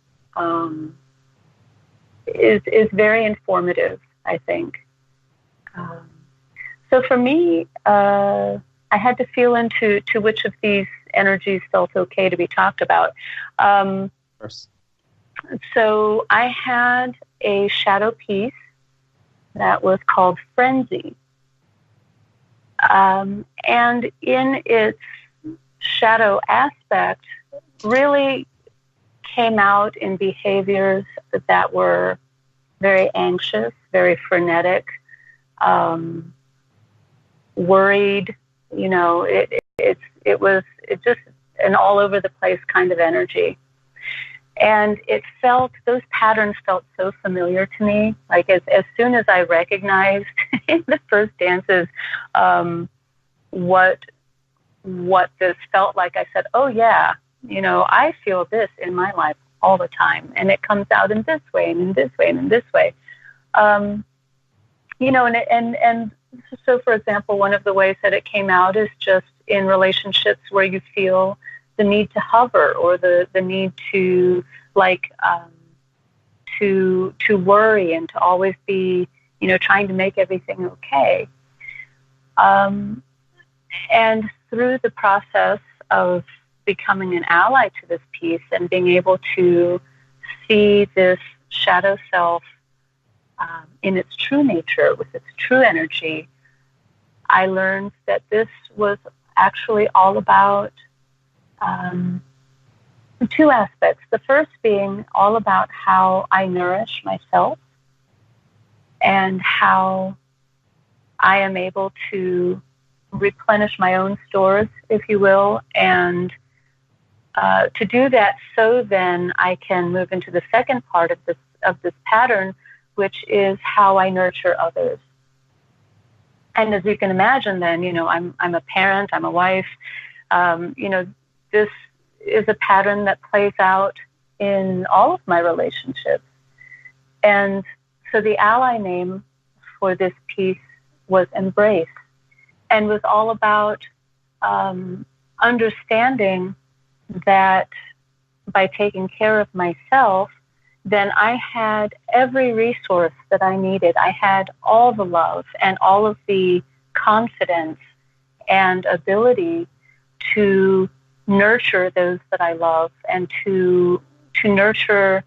is very informative, I think. So for me, I had to feel into which of these energies felt okay to be talked about. So I had a shadow piece that was called Frenzy. And in its shadow aspect, really came out in behaviors that were very anxious, very frenetic, worried. You know, it was just an all over the place kind of energy. And those patterns felt so familiar to me. Like as soon as I recognized in the first dances what this felt like, I said, oh yeah, you know, I feel this in my life all the time, and it comes out in this way and in this way and in this way. You know, and so for example, one of the ways that it came out is just in relationships where you feel the need to hover, or the need to to worry and to always be, you know, trying to make everything okay. And through the process of becoming an ally to this piece and being able to see this shadow self in its true nature, with its true energy, I learned that this was actually all about 2 aspects. The first being all about how I nourish myself and how I am able to replenish my own stores, if you will, and to do that, so then I can move into the second part of this pattern, which is how I nurture others. And as you can imagine, then, you know, I'm a parent, I'm a wife. You know, this is a pattern that plays out in all of my relationships. And so the ally name for this piece was Embrace, and was all about understanding that by taking care of myself, then I had every resource that I needed. I had all the love and all of the confidence and ability to nurture those that I love, and to nurture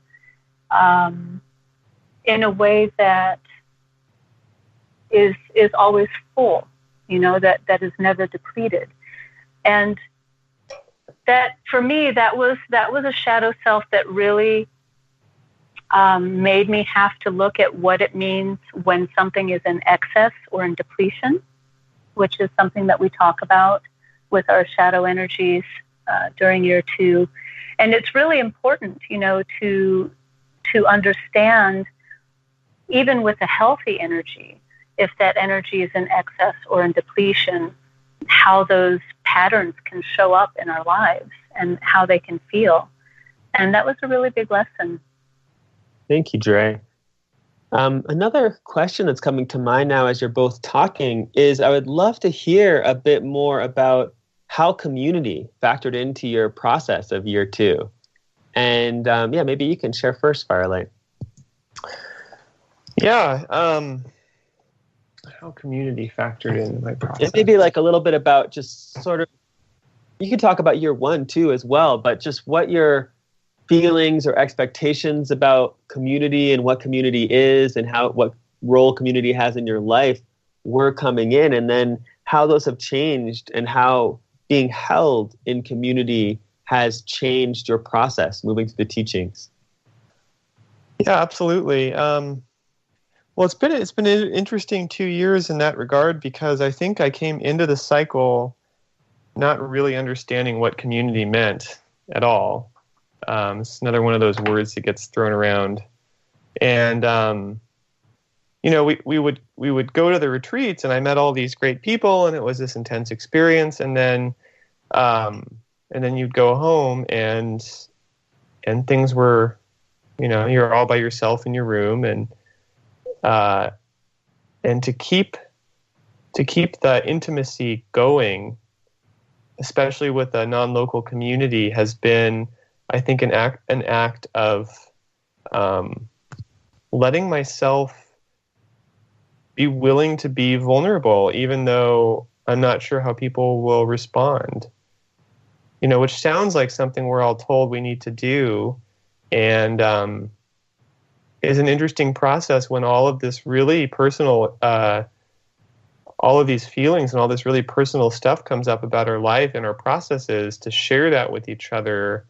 in a way that is always full, that is never depleted. And that, for me, that was a shadow self that really made me have to look at what it means when something is in excess or in depletion, which is something that we talk about with our shadow energies during year 2. And it's really important, to understand, even with a healthy energy, if that energy is in excess or in depletion, how those patterns can show up in our lives and how they can feel. And that was a really big lesson. Thank you, Dre. Another question that's coming to mind now as you're both talking is, I would love to hear a bit more about how community factored into your process of year 2. And maybe you can share first, Firelight. Yeah, how community factored into my process. And maybe like a little bit about just sort of, you can talk about year 1 too as well, but just what your feelings or expectations about community and what community is and what role community has in your life were coming in, and then how those have changed and how being held in community has changed your process moving through the teachings. Yeah, absolutely. Well, it's been an interesting 2 years in that regard, because I think I came into the cycle not really understanding what community meant at all. It's another one of those words that gets thrown around. And we would go to the retreats, and I met all these great people, and it was this intense experience. And then you'd go home, and things were, you're all by yourself in your room, and to keep the intimacy going, especially with a non-local community, has been, I think, an act of letting myself be willing to be vulnerable, even though I'm not sure how people will respond. Which sounds like something we're all told we need to do, and is an interesting process when all of this really personal, all of these feelings and all this really personal stuff comes up about our life and our processes, to share that with each other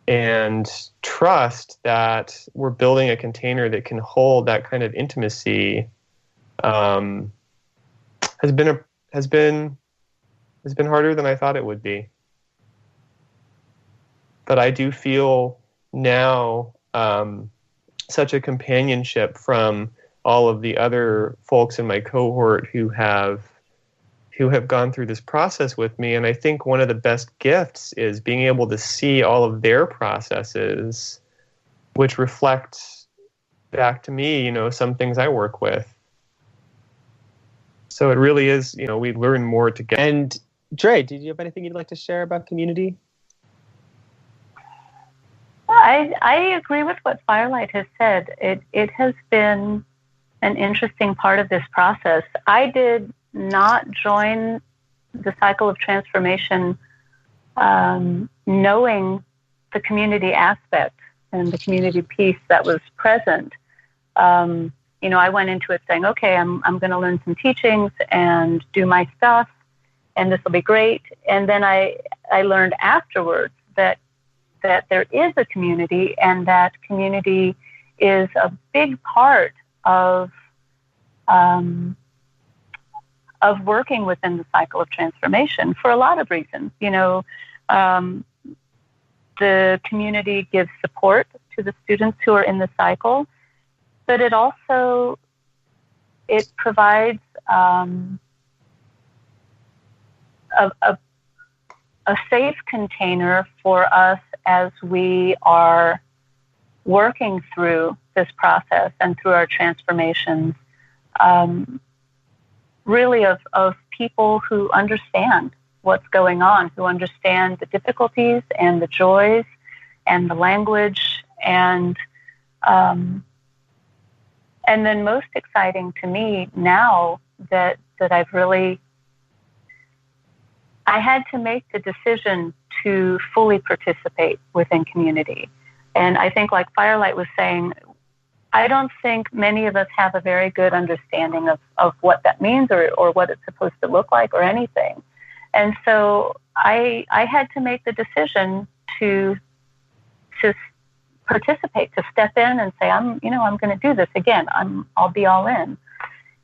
and trust that we're building a container that can hold that kind of intimacy, has been harder than I thought it would be. But I do feel now such a companionship from all of the other folks in my cohort who have gone through this process with me. And I think one of the best gifts is being able to see all of their processes, which reflect back to me, some things I work with. So it really is, we learn more together. And Dre, did you have anything you'd like to share about community? I agree with what Firelight has said. It has been an interesting part of this process. I did not join the cycle of transformation knowing the community aspect and the community piece that was present. I went into it saying, okay, I'm going to learn some teachings and do my stuff, and this will be great. And then I learned afterwards that there is a community, and that community is a big part of working within the cycle of transformation for a lot of reasons. The community gives support to the students who are in the cycle, but it provides a a safe container for us as we are working through this process and through our transformations, really of people who understand what's going on, who understand the difficulties and the joys and the language. And then most exciting to me now that I've really, I had to make the decision to fully participate within community. And I think, like Firelight was saying, I don't think many of us have a very good understanding of what that means or what it's supposed to look like or anything. And so I had to make the decision to participate, to step in and say, I'm going to do this again. I'll be all in.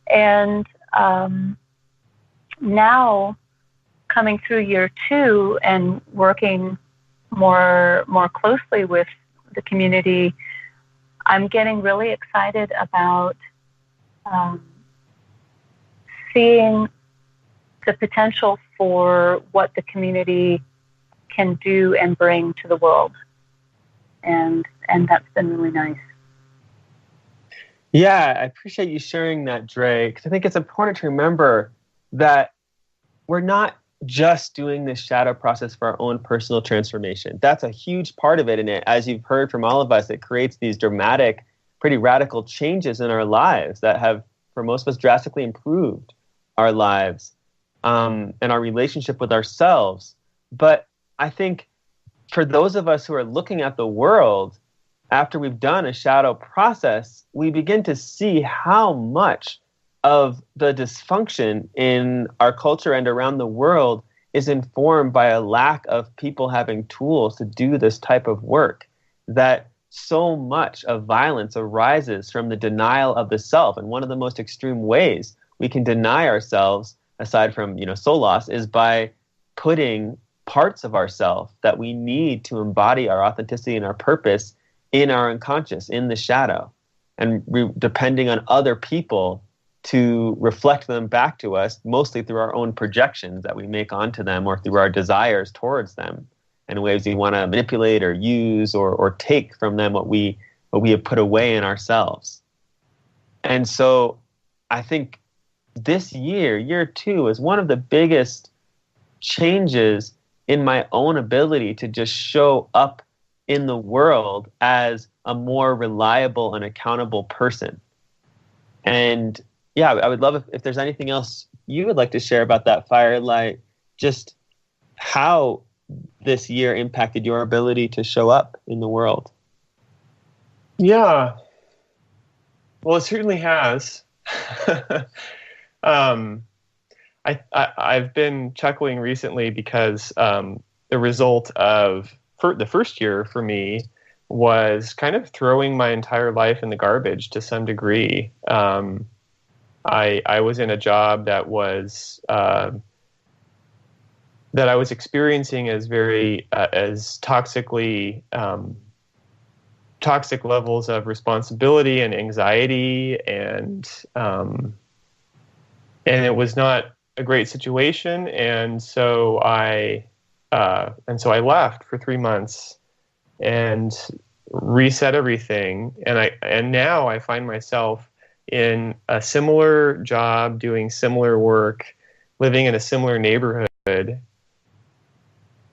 And now, coming through year 2 and working more closely with the community, I'm getting really excited about seeing the potential for what the community can do and bring to the world. And that's been really nice. Yeah, I appreciate you sharing that, Dre, because I think it's important to remember that we're not just doing this shadow process for our own personal transformation. That's a huge part of it. And as you've heard from all of us, it creates these dramatic, pretty radical changes in our lives that have, for most of us, drastically improved our lives and our relationship with ourselves. But I think for those of us who are looking at the world, after we've done a shadow process, we begin to see how much of the dysfunction in our culture and around the world is informed by a lack of people having tools to do this type of work, that so much of violence arises from the denial of the self. And one of the most extreme ways we can deny ourselves, aside from, soul loss, is by putting parts of ourself that we need to embody our authenticity and our purpose in our unconscious, in the shadow, and depending on other people to reflect them back to us, mostly through our own projections that we make onto them or through our desires towards them in ways we want to manipulate or use or take from them what we have put away in ourselves. And so I think this year 2, is one of the biggest changes in my own ability to just show up in the world as a more reliable and accountable person. And yeah, I would love if there's anything else you would like to share about that, Firelight, just how this year impacted your ability to show up in the world. Yeah. Well, it certainly has. I've been chuckling recently because the result of the first year for me was kind of throwing my entire life in the garbage to some degree. I was in a job that was that I was experiencing as very as toxic levels of responsibility and anxiety, and it was not a great situation. And so I left for 3 months and reset everything. And now I find myself in a similar job, doing similar work, living in a similar neighborhood,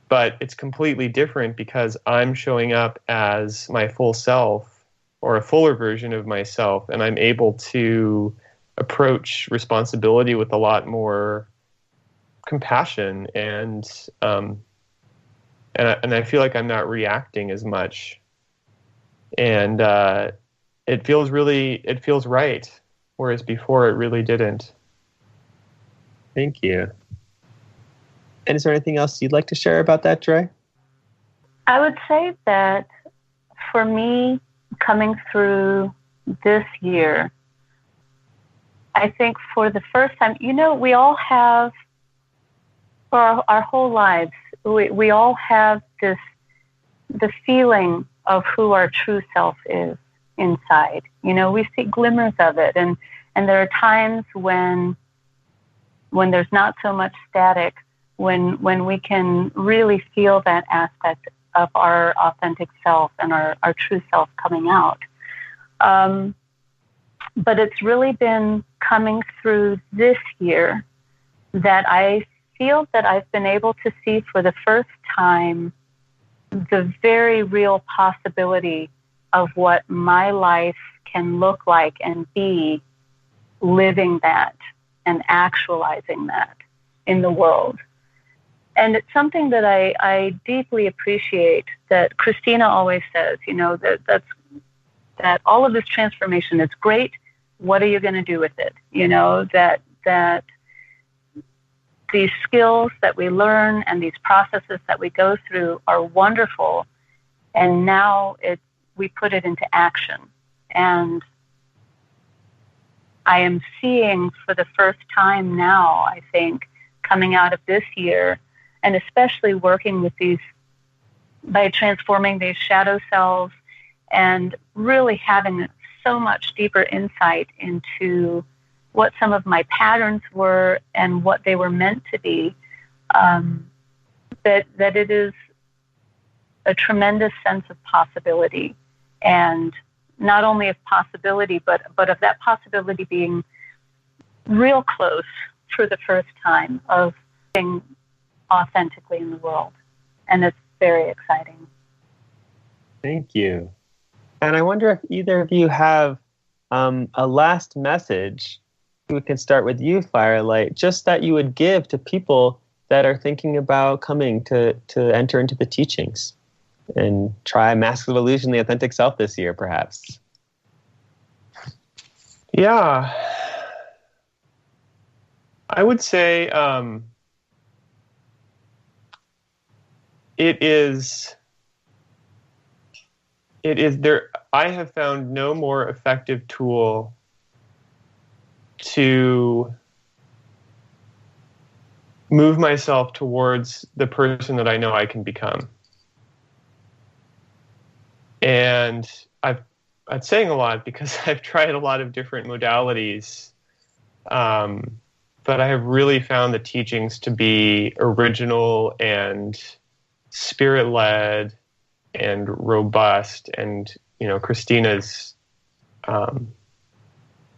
but it's completely different because I'm showing up as my full self, or a fuller version of myself, and I'm able to approach responsibility with a lot more compassion, and I feel like I'm not reacting as much, and it feels right, whereas before it really didn't. Thank you. And is there anything else you'd like to share about that, Dre? I would say that for me, coming through this year, I think for the first time, we all have, for our whole lives, we all have the feeling of who our true self is inside. We see glimmers of it, and there are times when there's not so much static, when we can really feel that aspect of our authentic self and our true self coming out. But it's really been coming through this year that I feel that I've been able to see for the first time the very real possibility of what my life can look like and be, living that and actualizing that in the world. And it's something that I deeply appreciate, that Christina always says, that all of this transformation is great. What are you going to do with it? That these skills that we learn and these processes that we go through are wonderful. And now we put it into action. And I am seeing for the first time now, I think, coming out of this year, and especially working with by transforming these shadow selves and really having so much deeper insight into what some of my patterns were and what they were meant to be, that it is a tremendous sense of possibility. And not only of possibility, but of that possibility being real close for the first time, of being authentically in the world. And it's very exciting. Thank you. And I wonder if either of you have a last message. We can start with you, Firelight, just that you would give to people that are thinking about coming to enter into the teachings and try Masks of Illusion, the Authentic Self this year, perhaps. Yeah. I would say it is there. I have found no more effective tool to move myself towards the person that I know I can become. And I'm saying a lot because I've tried a lot of different modalities, but I have really found the teachings to be original and spirit-led and robust. And, Christina's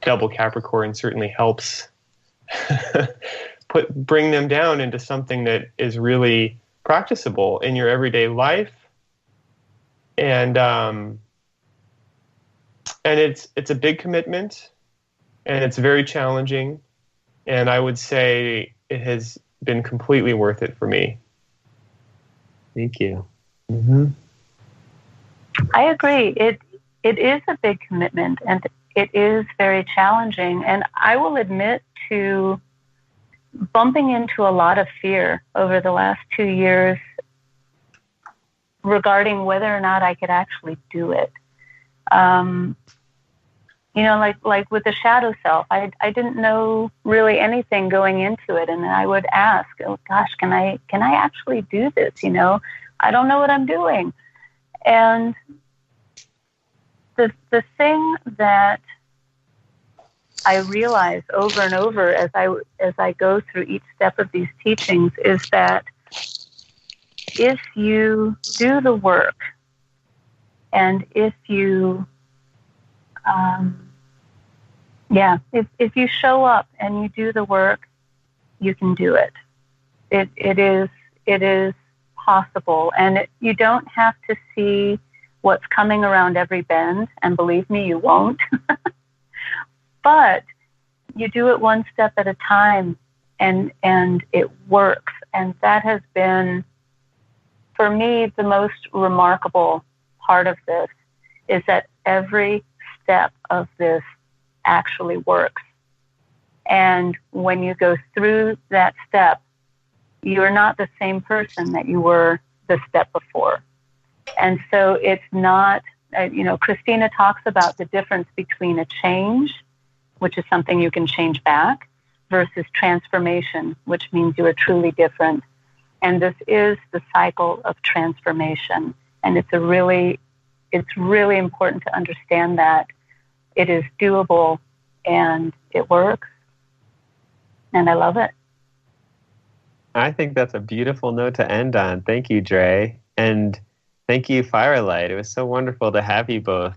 double Capricorn certainly helps bring them down into something that is really practicable in your everyday life. And it's a big commitment, and it's very challenging. And I would say it has been completely worth it for me. Thank you. Mm-hmm. I agree. It is a big commitment, and it is very challenging. And I will admit to bumping into a lot of fear over the last 2 years regarding whether or not I could actually do it. Like with the shadow self, I didn't know really anything going into it. And I would ask, oh gosh, can I actually do this? I don't know what I'm doing. And the thing that I realize over and over as I go through each step of these teachings is that if you do the work, and if you if you show up and you do the work, you can do it. It is possible, and you don't have to see what's coming around every bend, and believe me, you won't. But you do it one step at a time, and it works. And that has been, for me, the most remarkable part of this, is that every step of this actually works. And when you go through that step, you're not the same person that you were the step before. And so it's not, Christina talks about the difference between a change, which is something you can change back, versus transformation, which means you are truly different. And this is the cycle of transformation. And it's really important to understand that it is doable and it works. And I love it. I think that's a beautiful note to end on. Thank you, Dre. And thank you, Firelight. It was so wonderful to have you both.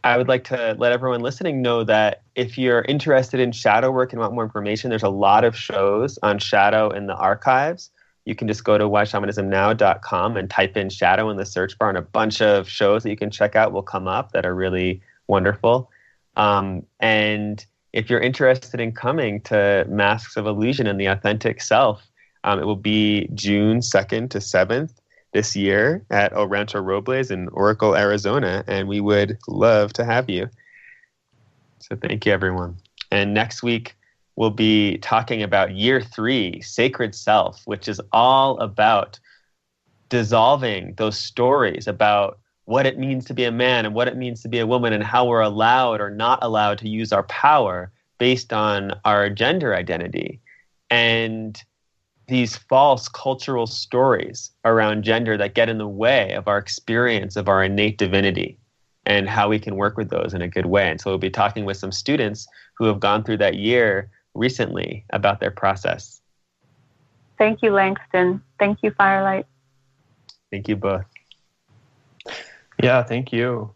I would like to let everyone listening know that if you're interested in shadow work and want more information, there's a lot of shows on shadow in the archives. You can just go to whyshamanismnow.com and type in shadow in the search bar, and a bunch of shows that you can check out will come up that are really wonderful. And if you're interested in coming to Masks of Illusion and the Authentic Self, it will be June 2nd to 7th this year at El Rancho Robles in Oracle, Arizona, and we would love to have you. So thank you, everyone. And next week, we'll be talking about year 3, Sacred Self, which is all about dissolving those stories about what it means to be a man and what it means to be a woman and how we're allowed or not allowed to use our power based on our gender identity. And these false cultural stories around gender that get in the way of our experience of our innate divinity and how we can work with those in a good way. And so we'll be talking with some students who have gone through that year recently about their process. Thank you, Langston. Thank you, Firelight. Thank you both. Yeah, thank you.